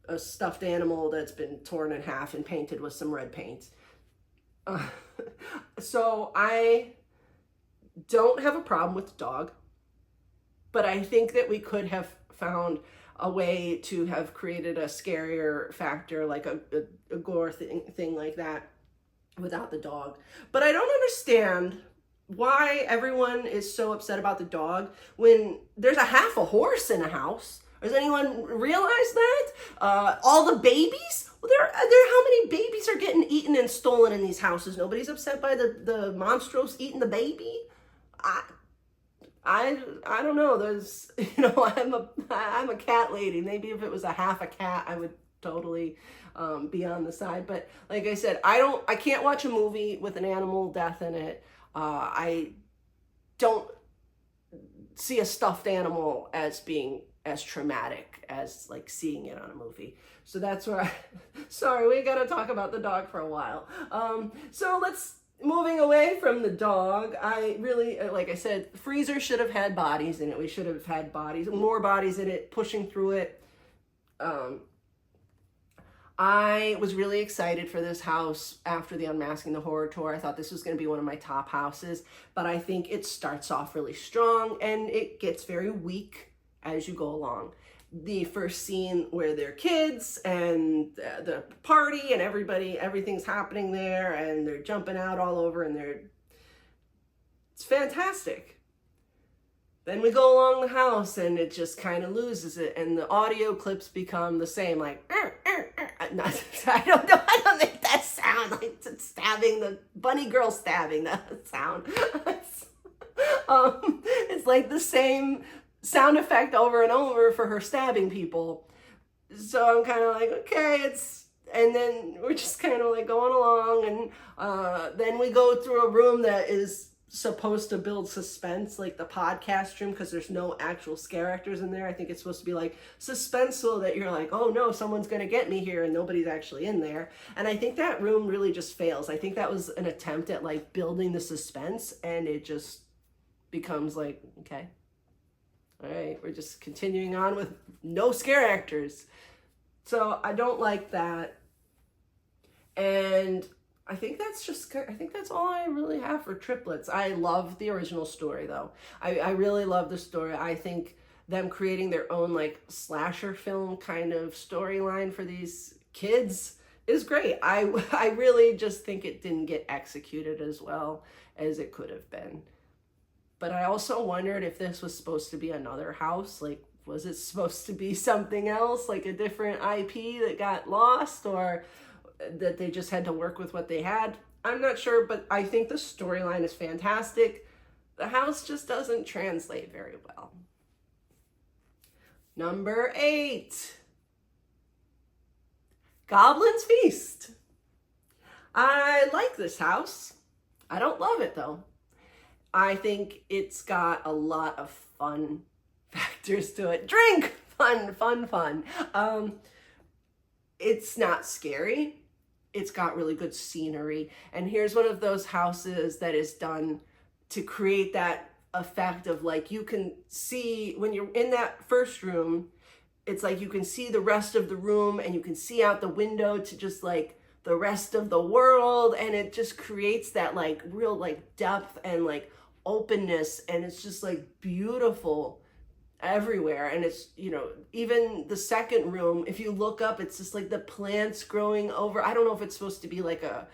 a stuffed animal that's been torn in half and painted with some red paint. So I don't have a problem with the dog, but I think that we could have found a way to have created a scarier factor, like a gore thing like that without the dog. But I don't understand why everyone is so upset about the dog when there's a half a horse in a house. Does anyone realize that? All the babies? Well, how many babies are getting eaten and stolen in these houses? Nobody's upset by the monstros eating the baby? I don't know. There's, I'm a cat lady. Maybe if it was a half a cat, I would totally be on the side. But like I said, I can't watch a movie with an animal death in it. I don't see a stuffed animal as being as traumatic as like seeing it on a movie. So that's where sorry, we gotta talk about the dog for a while. So moving away from the dog, I really, like I said, the freezer should have had bodies in it. We should have had more bodies in it, pushing through it. I was really excited for this house after the Unmasking the Horror tour. I thought this was going to be one of my top houses, but I think it starts off really strong and it gets very weak as you go along. The first scene where they're kids and the party and everything's happening there and they're jumping out all over and it's fantastic. Then we go along the house and it just kind of loses it and the audio clips become the same, like, I don't make that sound, like it stabbing, the bunny girl stabbing, the sound. It's like the same sound effect over and over for her stabbing people. So I'm kind of like, okay, and then we're just kind of like going along, and then we go through a room that is supposed to build suspense, like the podcast room, because there's no actual scare actors in there. I think it's supposed to be like suspenseful, that you're like, oh no, someone's gonna get me here, and nobody's actually in there. And I think that room really just fails. I think that was an attempt at like building the suspense, and it just becomes like, okay, all right, we're just continuing on with no scare actors. So I don't like that. And I think that's all I really have for triplets. I love the original story though. I really love the story. I think them creating their own like slasher film kind of storyline for these kids is great. I really just think it didn't get executed as well as it could have been. But I also wondered if this was supposed to be another house. Like, was it supposed to be something else, like a different IP that got lost, or that they just had to work with what they had? I'm not sure, but I think the storyline is fantastic. The house just doesn't translate very well. Number 8, Goblin's Feast. I like this house. I don't love it though. I think it's got a lot of fun factors to it. Drink! Fun. It's not scary. It's got really good scenery. And here's one of those houses that is done to create that effect of like, you can see when you're in that first room, it's like you can see the rest of the room, and you can see out the window to just like the rest of the world. And it just creates that like real like depth and like openness, and it's just like beautiful everywhere. And it's, you know, even the second room, if you look up, it's just like the plants growing over. I don't know if it's supposed to be like a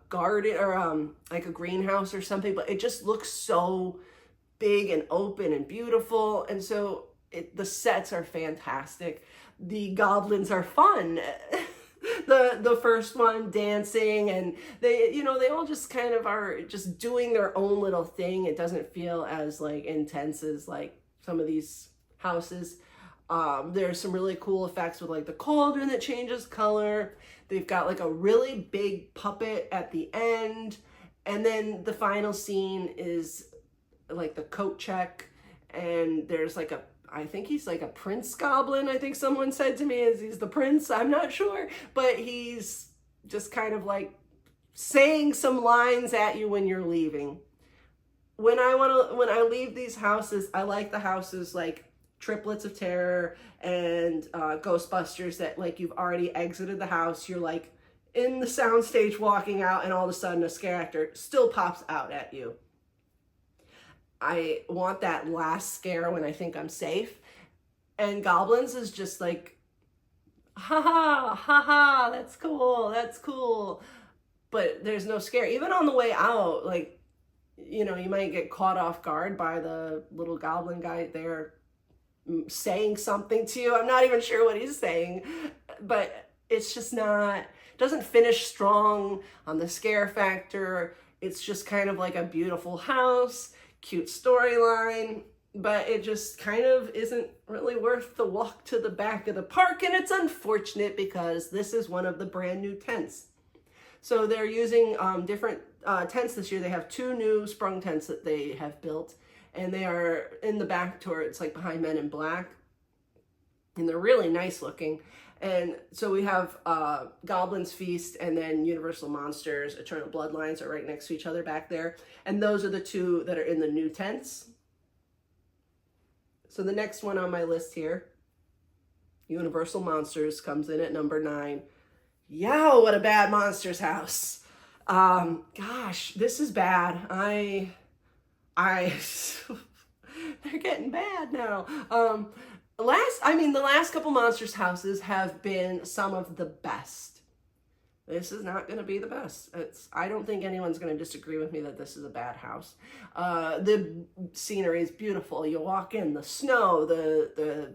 garden or like a greenhouse or something, but it just looks so big and open and beautiful. And so the sets are fantastic. The goblins are fun. The first one dancing, and they all just kind of are just doing their own little thing. It doesn't feel as like intense as like some of these houses. There's some really cool effects with like the cauldron that changes color. They've got like a really big puppet at the end, and then the final scene is like the coat check, and there's like I think he's like a prince goblin. I think someone said to me, is he's the prince? I'm not sure, but he's just kind of like saying some lines at you when you're leaving. When I leave these houses, I like the houses like Triplets of Terror and Ghostbusters, that like you've already exited the house, you're like in the soundstage walking out, and all of a sudden a scare actor still pops out at you. I want that last scare when I think I'm safe. And Goblins is just like, ha, that's cool. But there's no scare. Even on the way out, like, you know, you might get caught off guard by the little goblin guy there saying something to you. I'm not even sure what he's saying, but it's just doesn't finish strong on the scare factor. It's just kind of like a beautiful house, cute storyline, but it just kind of isn't really worth the walk to the back of the park. And it's unfortunate because this is one of the brand new tents. So they're using different tents this year. They have 2 new sprung tents that they have built, and they are in the back towards like behind Men in Black, and they're really nice looking. And so we have Goblin's Feast, and then Universal Monsters Eternal Bloodlines are right next to each other back there. And those are the 2 that are in the new tents. So the next one on my list here, Universal Monsters, comes in at number 9. Yow, what a bad Monsters house. Gosh, this is bad. they're getting bad now. The last couple Monsters houses have been some of the best. This is not going to be the best. I don't think anyone's going to disagree with me that this is a bad house. The scenery is beautiful. You walk in, the snow, the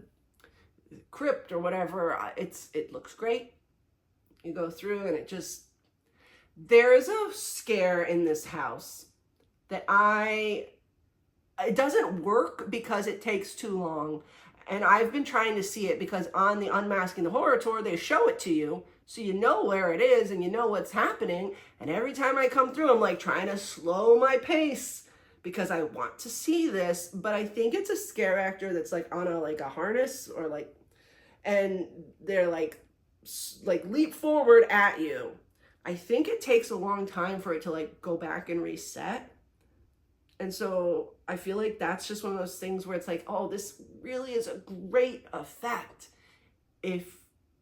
crypt or whatever, it looks great. You go through and There is a scare in this house that it doesn't work because it takes too long. And I've been trying to see it because on the Unmasking the Horror Tour, they show it to you. So you know where it is and you know what's happening. And every time I come through, I'm like trying to slow my pace because I want to see this. But I think it's a scare actor that's like on a harness or like, and they're like leap forward at you. I think it takes a long time for it to like go back and reset. And so I feel like that's just one of those things where it's like, oh, this really is a great effect if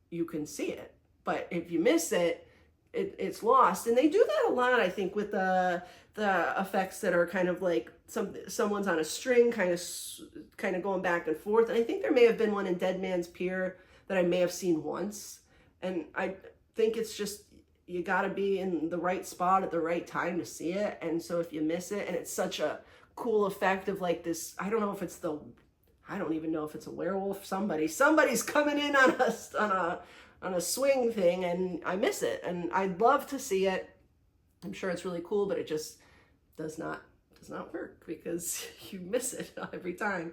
you can see it. But if you miss it, it's lost. And they do that a lot, I think, with the effects that are kind of like someone's on a string kind of going back and forth. And I think there may have been one in Dead Man's Pier that I may have seen once. And I think it's just, you got to be in the right spot at the right time to see it. And so if you miss it, and it's such a cool effect of like this, I don't even know if it's a werewolf, somebody's coming in on a swing thing, and I miss it. And I'd love to see it. I'm sure it's really cool, but it just does not work because you miss it every time.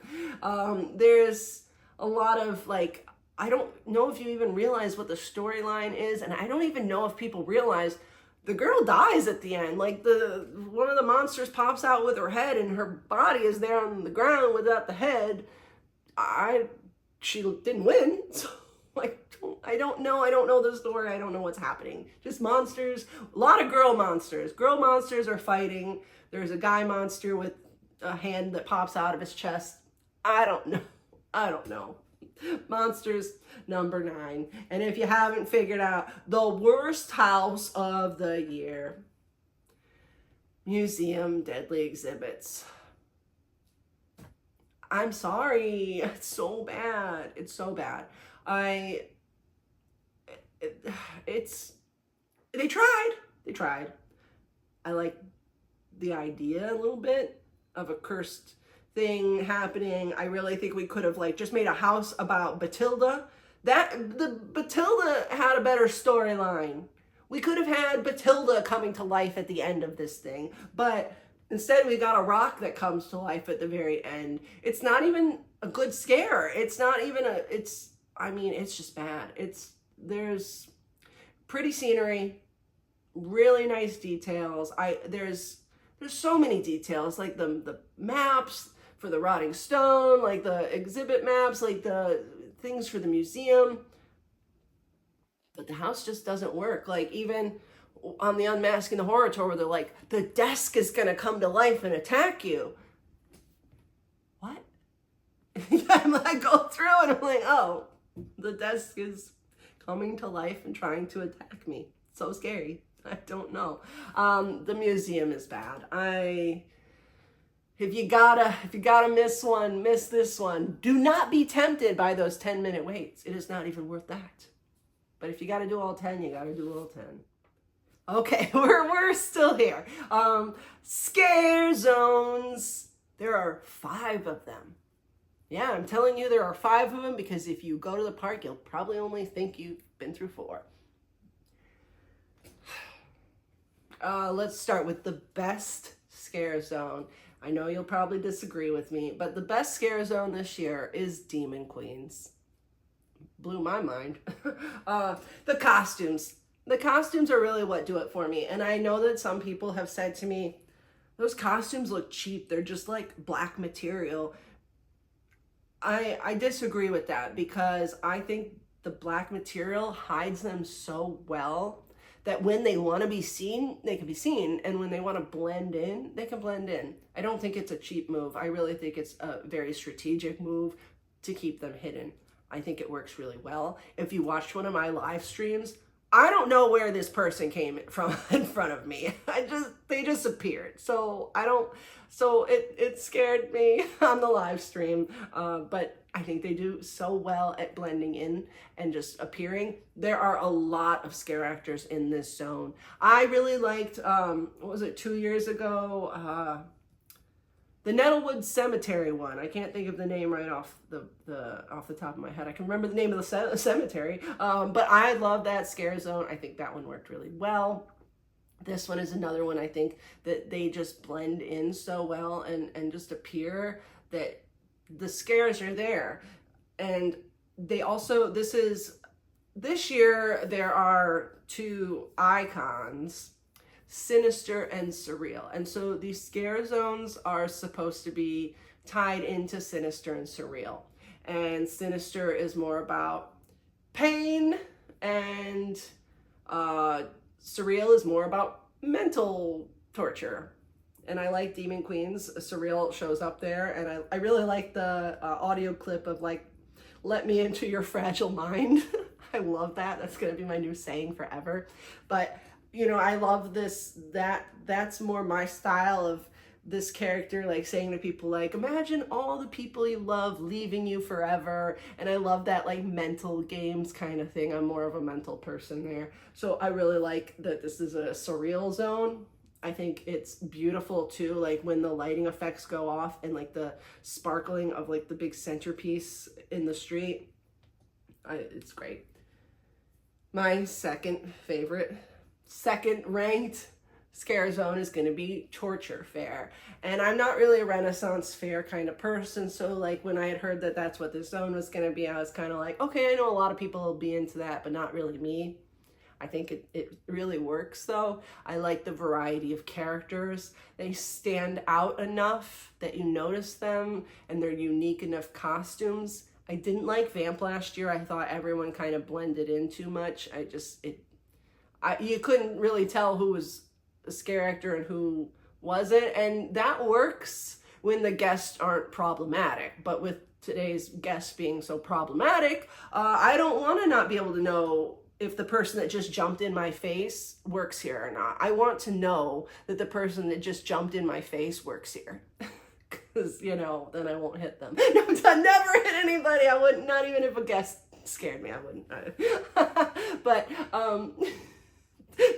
There's a lot of like, I don't know if you even realize what the storyline is, and I don't even know if people realize the girl dies at the end. Like one of the monsters pops out with her head, and her body is there on the ground without the head. She didn't win, so like I don't know the story. I don't know what's happening. Just monsters. A lot of girl monsters. Girl monsters are fighting. There's a guy monster with a hand that pops out of his chest. I don't know. Monsters number 9. And if you haven't figured out the worst house of the year, Museum Deadly Exhibits. I'm sorry. It's so bad. It's so bad. They tried. I like the idea a little bit of a cursed thing happening. I really think we could have like just made a house about Batilda. Batilda had a better storyline. We could have had Batilda coming to life at the end of this thing, but instead we got a rock that comes to life at the very end. It's not even a good scare. It's just bad. There's pretty scenery, really nice details. There's so many details, like the maps for the rotting stone, like the exhibit maps, like the things for the museum. But the house just doesn't work. Like even on the Unmasking the Horror Tour, where they're like, the desk is gonna come to life and attack you. What? I go through and I'm like, oh, the desk is coming to life and trying to attack me. So scary. I don't know. The museum is bad. If you gotta miss this one. Do not be tempted by those 10-minute waits. It is not even worth that. But if you gotta do all 10, you gotta do all 10. Okay, we're still here. Scare zones. There are 5 of them. Yeah, I'm telling you, there are 5 of them because if you go to the park, you'll probably only think you've been through 4. Let's start with the best scare zone. I know you'll probably disagree with me, but the best scare zone this year is Demon Queens. Blew my mind. The costumes. The costumes are really what do it for me. And I know that some people have said to me, those costumes look cheap. They're just like black material. I disagree with that because I think the black material hides them so well that when they want to be seen, they can be seen. And when they want to blend in, they can blend in. I don't think it's a cheap move. I really think it's a very strategic move to keep them hidden. I think it works really well. If you watched one of my live streams, I don't know where this person came from in front of me. They just appeared. So it scared me on the live stream. But I think they do so well at blending in and just appearing. There are a lot of scare actors in this zone. I really liked, what was it, 2 years ago? The Nettlewood Cemetery one. I can't think of the name right off the top of my head. I can remember the name of the cemetery. But I love that scare zone. I think that one worked really well. This one is another one I think that they just blend in so well and just appear that the scares are there. And they also, this year there are two icons, Sinister and Surreal. And so these scare zones are supposed to be tied into Sinister and Surreal. And Sinister is more about pain, and Surreal is more about mental torture. And I like Demon Queens. Surreal shows up there, and I really like the audio clip of like, let me into your fragile mind. I love that. That's going to be my new saying forever. But, you know, I love this, that's more my style of this character, like saying to people like, imagine all the people you love leaving you forever. And I love that like mental games kind of thing. I'm more of a mental person there. So I really like that this is a surreal zone. I think it's beautiful too, like when the lighting effects go off and like the sparkling of like the big centerpiece in the street. It's great. My second ranked scare zone is going to be Torture Fair. And I'm not really a Renaissance fair kind of person, so like when I had heard that that's what this zone was going to be, I was kind of like, okay, I know a lot of people will be into that, but not really me. I think it really works though. I like the variety of characters. They stand out enough that you notice them, and they're unique enough costumes. I didn't like Vamp last year. I thought everyone kind of blended in too much. You couldn't really tell who was a scare actor and who wasn't, and that works when the guests aren't problematic. But with today's guests being so problematic, I don't want to not be able to know if the person that just jumped in my face works here or not. I want to know that the person that just jumped in my face works here. Because, you know, then I won't hit them. No, I've never hit anybody. I wouldn't, not even if a guest scared me, I wouldn't. But,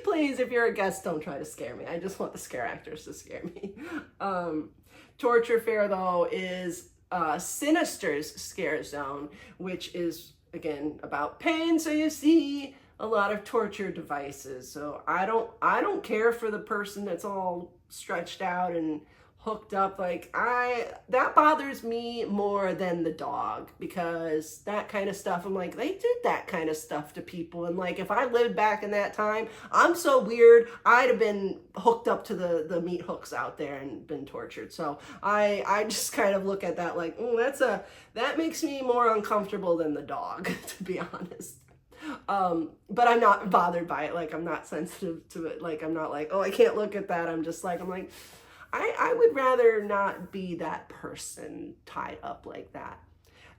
please, if you're a guest, don't try to scare me. I just want the scare actors to scare me. Torture Fair, though, is Sinister's scare zone, which is, again, about pain. So you see a lot of torture devices. So I don't care for the person that's all stretched out and hooked up. Like that bothers me more than the dog, because that kind of stuff, I'm like, they did that kind of stuff to people. And like, if I lived back in that time, I'm so weird, I'd have been hooked up to the meat hooks out there and been tortured. So I just kind of look at that like, that makes me more uncomfortable than the dog, to be honest. But I'm not bothered by it. Like, I'm not sensitive to it. Like, I'm not like, oh, I can't look at that. I'm like, I would rather not be that person tied up like that.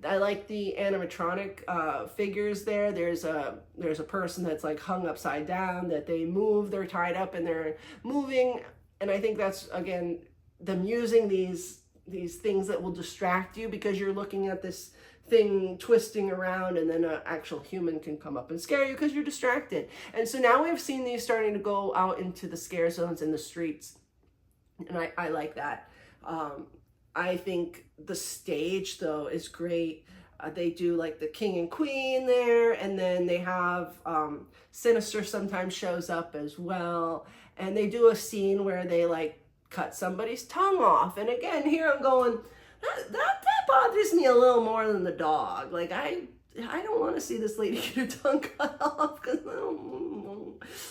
I like the animatronic figures there. There's a person that's like hung upside down, that they move, they're tied up and they're moving. And I think that's, again, them using these things that will distract you, because you're looking at this thing twisting around, and then an actual human can come up and scare you because you're distracted. And so now we've seen these starting to go out into the scare zones in the streets. And I like that. I think the stage, though, is great. They do like the king and queen there, and then they have Sinister sometimes shows up as well. And they do a scene where they like cut somebody's tongue off. And again, here I'm going, that bothers me a little more than the dog. Like, I don't want to see this lady get her tongue cut off.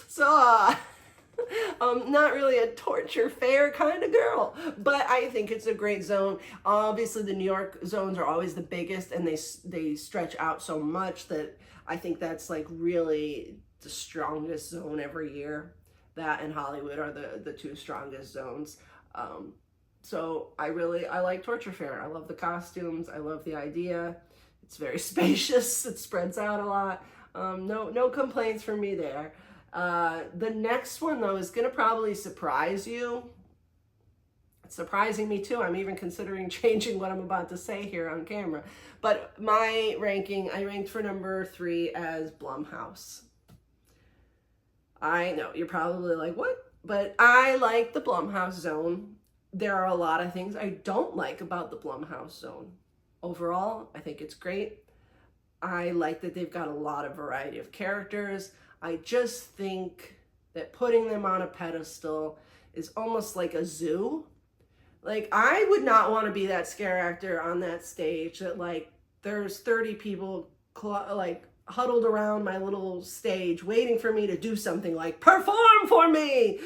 So, not really a torture fair kind of girl, but I think it's a great zone. Obviously, the New York zones are always the biggest, and they stretch out so much that I think that's like really the strongest zone every year. That and Hollywood are the two strongest zones. So I like Torture Fair. I love the costumes. I love the idea. It's very spacious. It spreads out a lot. No complaints from me there. The next one, though, is going to probably surprise you. It's surprising me, too. I'm even considering changing what I'm about to say here on camera. But my ranking, I ranked for number 3 as Blumhouse. I know, you're probably like, what? But I like the Blumhouse zone. There are a lot of things I don't like about the Blumhouse zone. Overall, I think it's great. I like that they've got a lot of variety of characters. I just think that putting them on a pedestal is almost like a zoo. Like, I would not want to be that scare actor on that stage that, like, there's 30 people like huddled around my little stage waiting for me to do something, like perform for me.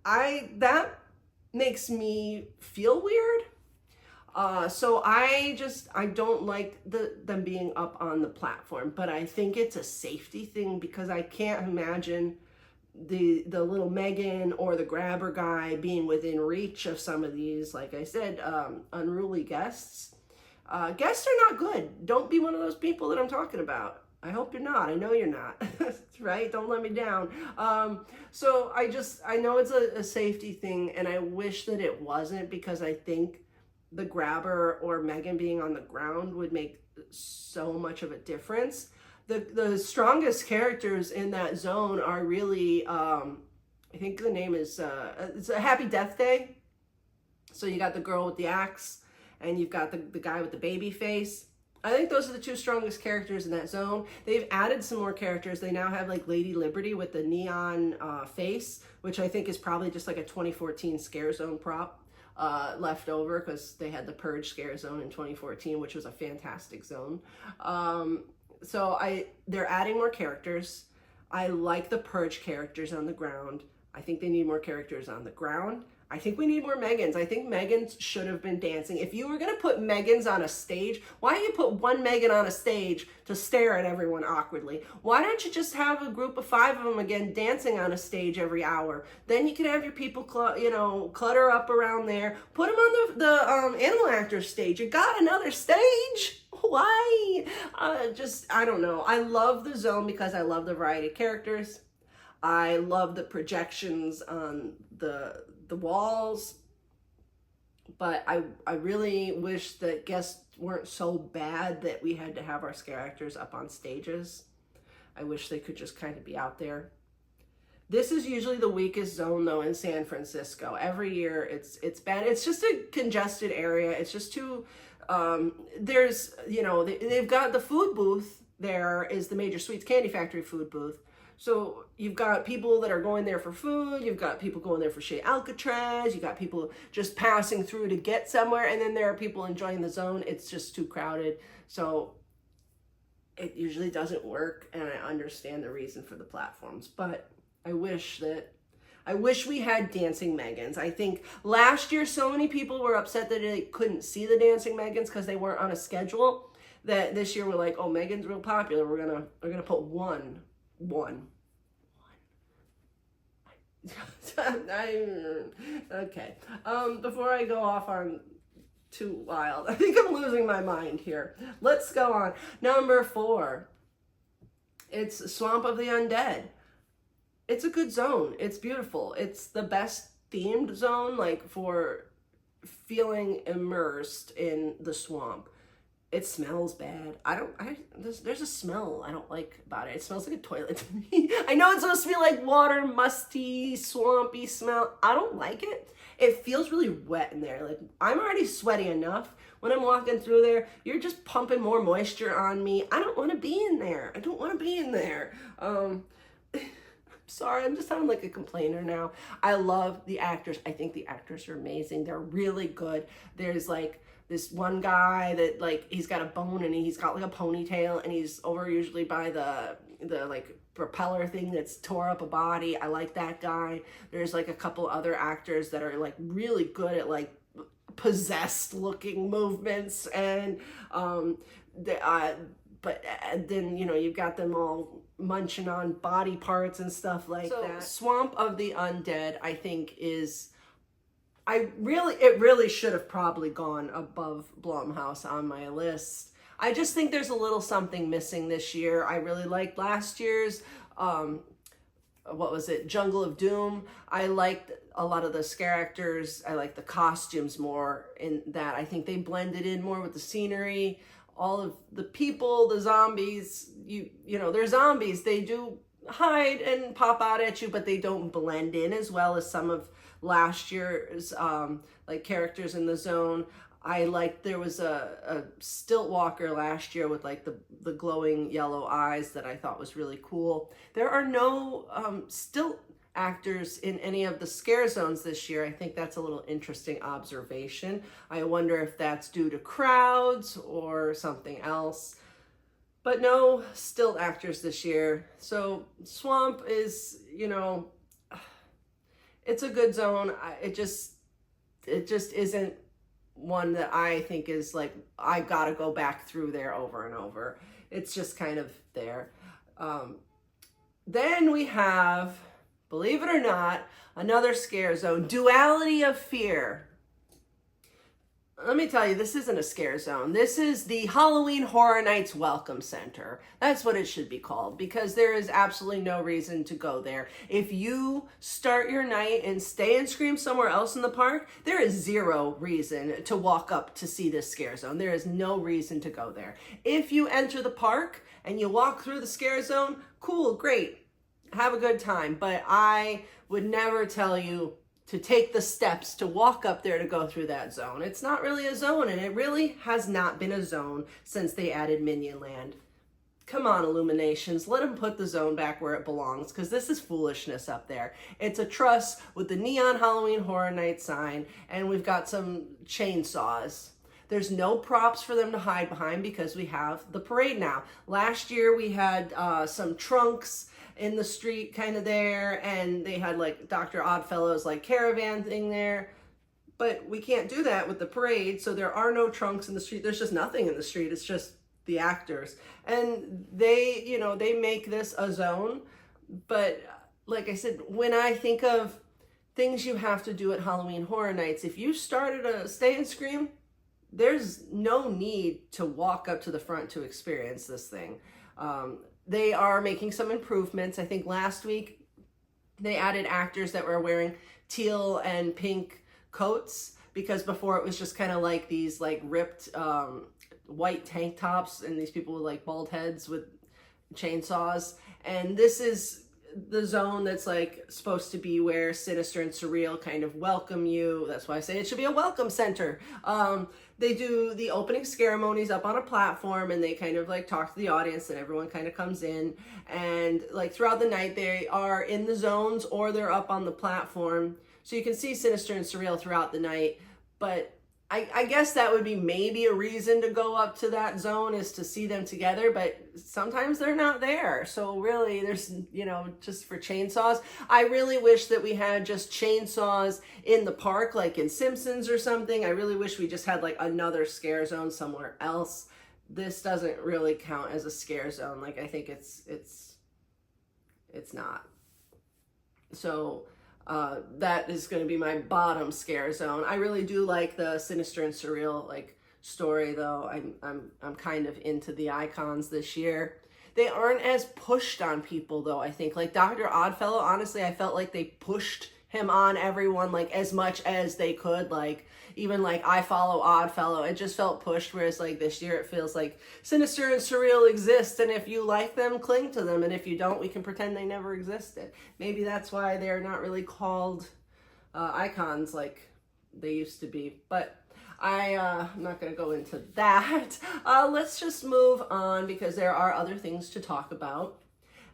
That makes me feel weird. So I don't like them being up on the platform, but I think it's a safety thing, because I can't imagine the little Megan or the grabber guy being within reach of some of these, like I said, unruly guests. Guests are not good. Don't be one of those people that I'm talking about. I hope you're not. I know you're not. Right? Don't let me down. So I know it's a safety thing, and I wish that it wasn't, because I think the grabber or Megan being on the ground would make so much of a difference. The strongest characters in that zone are really, I think the name is, it's a Happy Death Day. So you got the girl with the axe, and you've got the guy with the baby face. I think those are the two strongest characters in that zone. They've added some more characters. They now have like Lady Liberty with the neon face, which I think is probably just like a 2014 Scare Zone prop left over, because they had the Purge Scare Zone in 2014, which was a fantastic zone. So they're adding more characters. I like the Purge characters on the ground. I think they need more characters on the ground. I think we need more Megans. I think Megans should have been dancing. If you were going to put Megans on a stage, why don't you put one Megan on a stage to stare at everyone awkwardly? Why don't you just have a group of 5 of them again dancing on a stage every hour? Then you can have your people, clutter up around there. Put them on the Animal Actors stage. You got another stage. Why? I don't know. I love the zone because I love the variety of characters. I love the projections on the walls, but I really wish that guests weren't so bad that we had to have our scare actors up on stages. I wish they could just kind of be out there. This is usually the weakest zone though in San Francisco. Every year it's bad. It's just a congested area. It's just too, there's, they've got the food booth. There is the Major Sweets Candy Factory food booth. So you've got people that are going there for food, you've got people going there for Chez Alcatraz, you got people just passing through to get somewhere, and then there are people enjoying the zone. It's just too crowded. So it usually doesn't work, and I understand the reason for the platforms, but I wish we had Dancing Megans. I think last year so many people were upset that they couldn't see the Dancing Megans because they weren't on a schedule, that this year we're like, oh, Megan's real popular. We're gonna put one. Okay. Before I go off on too wild, I think I'm losing my mind here. Let's go on. Number 4. It's Swamp of the Undead. It's a good zone. It's beautiful. It's the best themed zone, like for feeling immersed in the swamp. It smells bad. There's a smell I don't like about it. It smells like a toilet to me. I know it's supposed to be like water, musty, swampy smell. I don't like it. It feels really wet in there. Like, I'm already sweaty enough. When I'm walking through there, you're just pumping more moisture on me. I don't want to be in there. I don't want to be in there. Sorry, I'm just sounding like a complainer now. I love the actors. I think the actors are amazing. They're really good. There's like this one guy that like, he's got a bone and he's got like a ponytail and he's over usually by the like propeller thing that's tore up a body. I like that guy. There's like a couple other actors that are like really good at like possessed looking movements, and but then you've got them all munching on body parts and stuff like that. Swamp of the Undead, I think, is it really should have probably gone above Blumhouse on my list. I just think there's a little something missing this year. I really liked last year's what was it, Jungle of Doom. I liked a lot of the scare actors. I like the costumes more in that. I think they blended in more with the scenery. All of the people, the zombies, they're zombies. They do hide and pop out at you, but they don't blend in as well as some of last year's like characters in the zone. I liked, there was a stilt walker last year with like the glowing yellow eyes that I thought was really cool. There are no stilt actors in any of the scare zones this year. I think that's a little interesting observation. I wonder if that's due to crowds or something else. But no stilt actors this year. So Swamp is, you know, it's a good zone. It just isn't one that I think is like, I gotta go back through there over and over. It's just kind of there. Then we have, believe it or not, another scare zone, Duality of Fear. Let me tell you, this isn't a scare zone. This is the Halloween Horror Nights Welcome Center. That's what it should be called, because there is absolutely no reason to go there. If you start your night and stay and scream somewhere else in the park, there is zero reason to walk up to see this scare zone. There is no reason to go there. If you enter the park and you walk through the scare zone, cool, great. Have a good time. But I would never tell you to take the steps to walk up there to go through that zone. It's not really a zone, and it really has not been a zone since they added Minion Land. Come on, Illuminations, let them put the zone back where it belongs, because this is foolishness up there. It's a truss with the neon Halloween Horror Night sign, and we've got some chainsaws. There's no props for them to hide behind because we have the parade now. Last year we had some trunks in the street kind of there, and they had like Dr. Oddfellow's like caravan thing there, but we can't do that with the parade, so there are no trunks in the street. There's just nothing in the street. It's just the actors, and they, you know, they make this a zone. But like I said, when I think of things you have to do at Halloween Horror Nights, if you started a Stay and Scream, there's no need to walk up to the front to experience this thing. They are making some improvements. I think last week they added actors that were wearing teal and pink coats, because before it was just kind of like these like ripped white tank tops and these people with like bald heads with chainsaws. And this is the zone that's like supposed to be where Sinister and Surreal kind of welcome you. That's why I say it should be a welcome center. They do the opening ceremonies up on a platform, and they kind of like talk to the audience, and everyone kind of comes in, and like throughout the night they are in the zones or they're up on the platform, so you can see Sinister and Surreal throughout the night. But I guess that would be maybe a reason to go up to that zone, is to see them together, but sometimes they're not there. So really there's, you know, just for chainsaws, I really wish that we had just chainsaws in the park, like in Simpsons or something. I really wish we just had like another scare zone somewhere else. This doesn't really count as a scare zone. Like, I think it's not. So that is going to be my bottom scare zone. I really do like the Sinister and Surreal like story, though. I'm kind of into the icons this year. They aren't as pushed on people, though. I think like Dr. Oddfellow, honestly, I felt like they pushed him on everyone like as much as they could. Like even like I Follow Oddfellow, it just felt pushed, whereas like this year it feels like Sinister and Surreal exist, and if you like them, cling to them, and if you don't, we can pretend they never existed. Maybe that's why they're not really called icons like they used to be. But I'm not going to go into that. Let's just move on, because there are other things to talk about.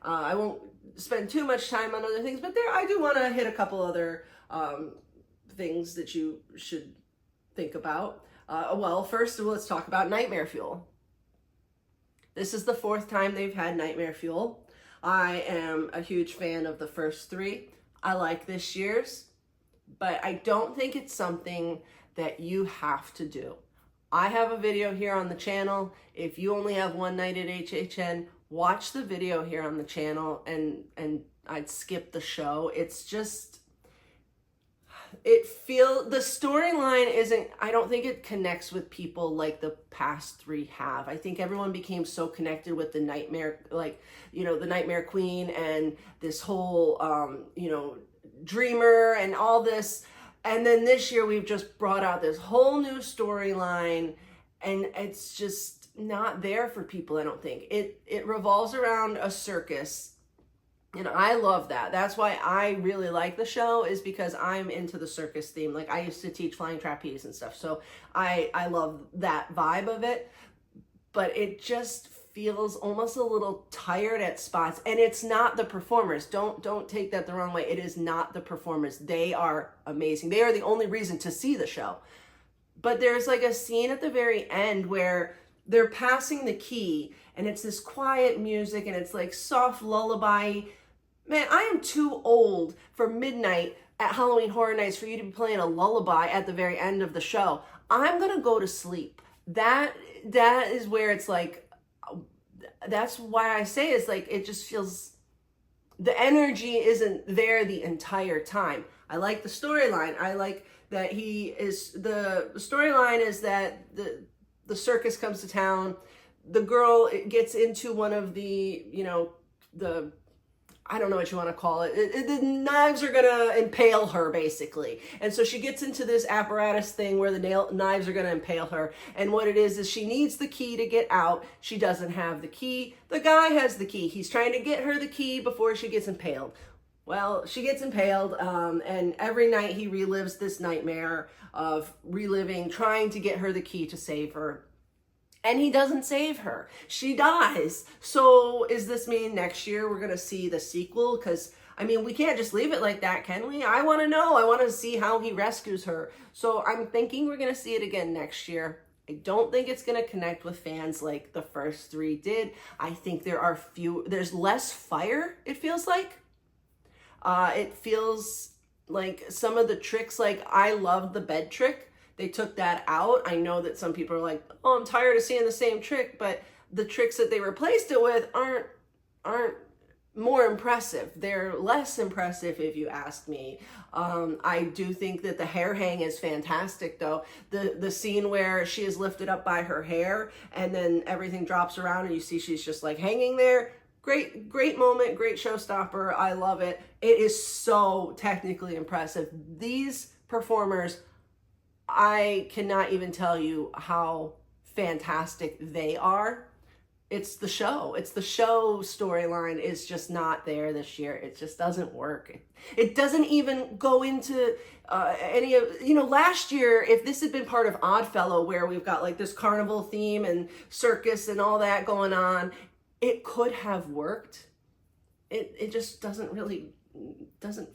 I won't spend too much time on other things, but I do want to hit a couple other things that you should think about. Well, first let's talk about Nightmare Fuel. This is the 4th time they've had Nightmare Fuel. I am a huge fan of the first 3. I like this year's, but I don't think it's something that you have to do. I have a video here on the channel. If you only have one night at HHN, watch the video here on the channel, and I'd skip the show. It's just, the storyline isn't, I don't think it connects with people like the past 3 have. I think everyone became so connected with the Nightmare, like, you know, the Nightmare Queen and this whole, you know, Dreamer and all this. And then this year we've just brought out this whole new storyline, and it's just not there for people, I don't think. It revolves around a circus, And I love that. That's why I really like the show, is because I'm into the circus theme. Like, I used to teach flying trapeze and stuff. So I love that vibe of it. But it just feels almost a little tired at spots. And it's not the performers. Don't take that the wrong way. It is not the performers. They are amazing. They are the only reason to see the show. But there's like a scene at the very end where they're passing the key, and it's this quiet music, and it's like soft lullaby. Man, I am too old for midnight at Halloween Horror Nights for you to be playing a lullaby at the very end of the show. I'm gonna go to sleep. That is where it's like, that's why I say it's like, it just feels, the energy isn't there the entire time. I like the storyline. I like that the storyline is that the circus comes to town. The girl gets into one of the, I don't know what you want to call it. The knives are going to impale her, basically. And so she gets into this apparatus thing where the knives are going to impale her. And what it is she needs the key to get out. She doesn't have the key. The guy has the key. He's trying to get her the key before she gets impaled. Well, she gets impaled, and every night he relives this nightmare of trying to get her the key to save her. And he doesn't save her. She dies. So does this mean next year we're going to see the sequel? Because, I mean, we can't just leave it like that, can we? I want to know. I want to see how he rescues her. So I'm thinking we're going to see it again next year. I don't think it's going to connect with fans like the first three did. I think there's less fire, it feels like. It feels like some of the tricks, like I love the bed trick. They took that out. I know that some people are like, oh, I'm tired of seeing the same trick, but the tricks that they replaced it with aren't more impressive. They're less impressive, if you ask me. I do think that the hair hang is fantastic, though. The scene where she is lifted up by her hair and then everything drops around and you see she's just like hanging there. Great moment, great showstopper. I love it. It is so technically impressive. These performers, I cannot even tell you how fantastic they are. It's the show. It's the show storyline is just not there this year. It just doesn't work. It doesn't even go into any of, last year, if this had been part of Oddfellow, where we've got like this carnival theme and circus and all that going on, it could have worked. It just doesn't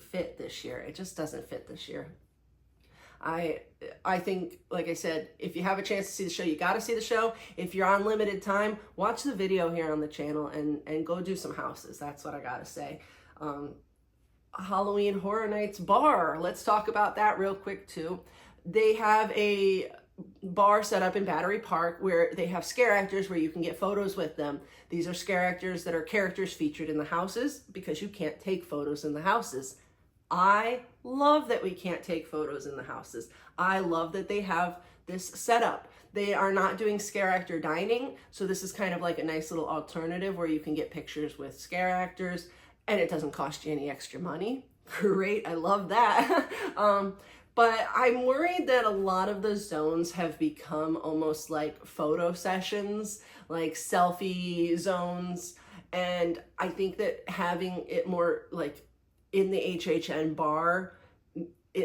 fit this year. It just doesn't fit this year. I think, like I said, if you have a chance to see the show, you got to see the show. If you're on limited time, watch the video here on the channel and go do some houses. That's what I got to say. Halloween Horror Nights bar. Let's talk about that real quick too. They have a bar set up in Battery Park where they have scare actors where you can get photos with them. These are scare actors that are characters featured in the houses because you can't take photos in the houses. I love that we can't take photos in the houses. I love that they have this setup. They are not doing scare actor dining, so this is kind of like a nice little alternative where you can get pictures with scare actors and it doesn't cost you any extra money. Great, I love that. But I'm worried that a lot of the zones have become almost like photo sessions, like selfie zones, and I think that having it more like in the HHN bar,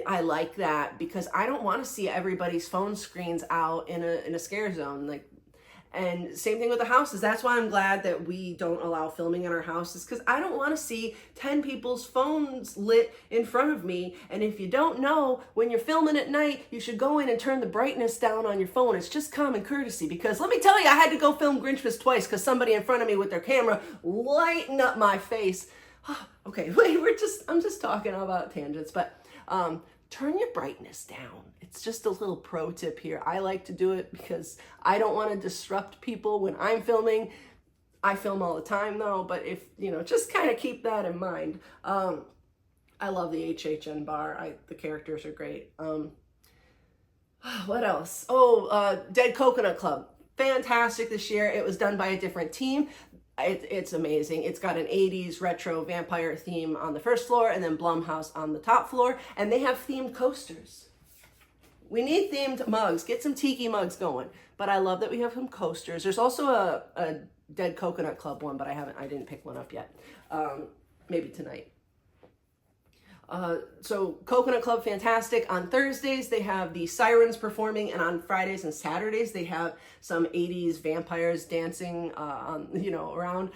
I like that because I don't want to see everybody's phone screens out in a scare zone. And same thing with the houses. That's why I'm glad that we don't allow filming in our houses, because I don't want to see 10 people's phones lit in front of me. And if you don't know, when you're filming at night, you should go in and turn the brightness down on your phone. It's just common courtesy, because let me tell you, I had to go film Grinchmas twice because somebody in front of me with their camera lighting up my face. Okay, wait, I'm just talking about tangents, but turn your brightness down. It's just a little pro tip here. I like to do it because I don't want to disrupt people when I'm filming. I film all the time though, but if, just kind of keep that in mind. I love the HHN bar. The characters are great. What else? Dead Coconut Club. Fantastic this year. It was done by a different team. It's amazing. It's got an 80s retro vampire theme on the first floor and then Blumhouse on the top floor. And they have themed coasters. We need themed mugs. Get some tiki mugs going. But I love that we have some coasters. There's also a Dead Coconut Club one, but I didn't pick one up yet. maybe tonight. So Coconut Club, fantastic. On Thursdays, they have the Sirens performing, and on Fridays and Saturdays, they have some 80s vampires dancing, around.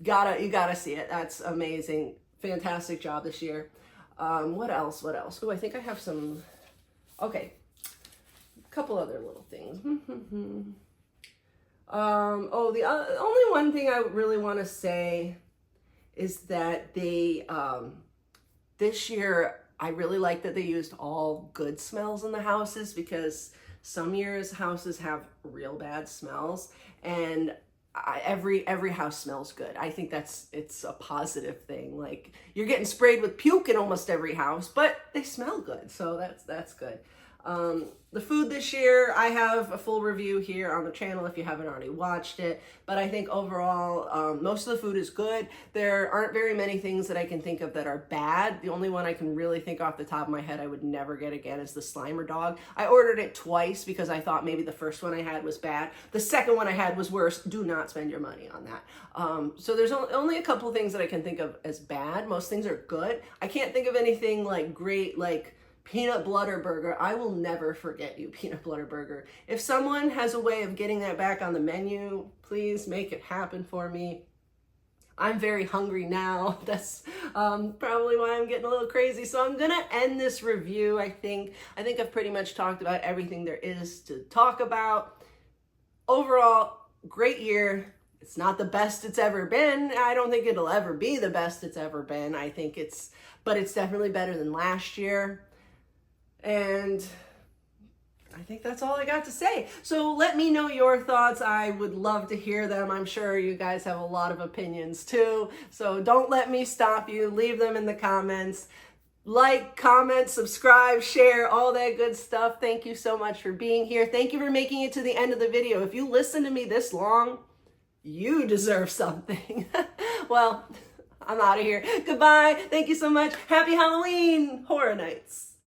You gotta see it. That's amazing. Fantastic job this year. What else? Oh, I think I have some, okay. A couple other little things. The only one thing I really want to say is that they, this year, I really like that they used all good smells in the houses, because some years houses have real bad smells, and every house smells good. I think it's a positive thing. Like, you're getting sprayed with puke in almost every house, but they smell good, so that's good. The food this year, I have a full review here on the channel if you haven't already watched it, but I think overall, most of the food is good. There aren't very many things that I can think of that are bad. The only one I can really think off the top of my head I would never get again is the Slimer dog. I ordered it twice because I thought maybe the first one I had was bad. The second one I had was worse. Do not spend your money on that. So there's only a couple things that I can think of as bad. Most things are good. I can't think of anything like great, like peanut butter burger. I will never forget you, peanut butter burger. If someone has a way of getting that back on the menu, please make it happen for me. I'm very hungry now. That's probably why I'm getting a little crazy. So I'm gonna end this review. I think I've pretty much talked about everything there is to talk about. Overall, great year. It's not the best it's ever been. I don't think it'll ever be the best it's ever been. But it's definitely better than last year. And I think that's all I got to say. So let me know your thoughts. I would love to hear them. I'm sure you guys have a lot of opinions too. So don't let me stop you. Leave them in the comments. Like, comment, subscribe, share, all that good stuff. Thank you so much for being here. Thank you for making it to the end of the video. If you listen to me this long, you deserve something. Well, I'm out of here. Goodbye. Thank you so much. Happy Halloween, Horror Nights.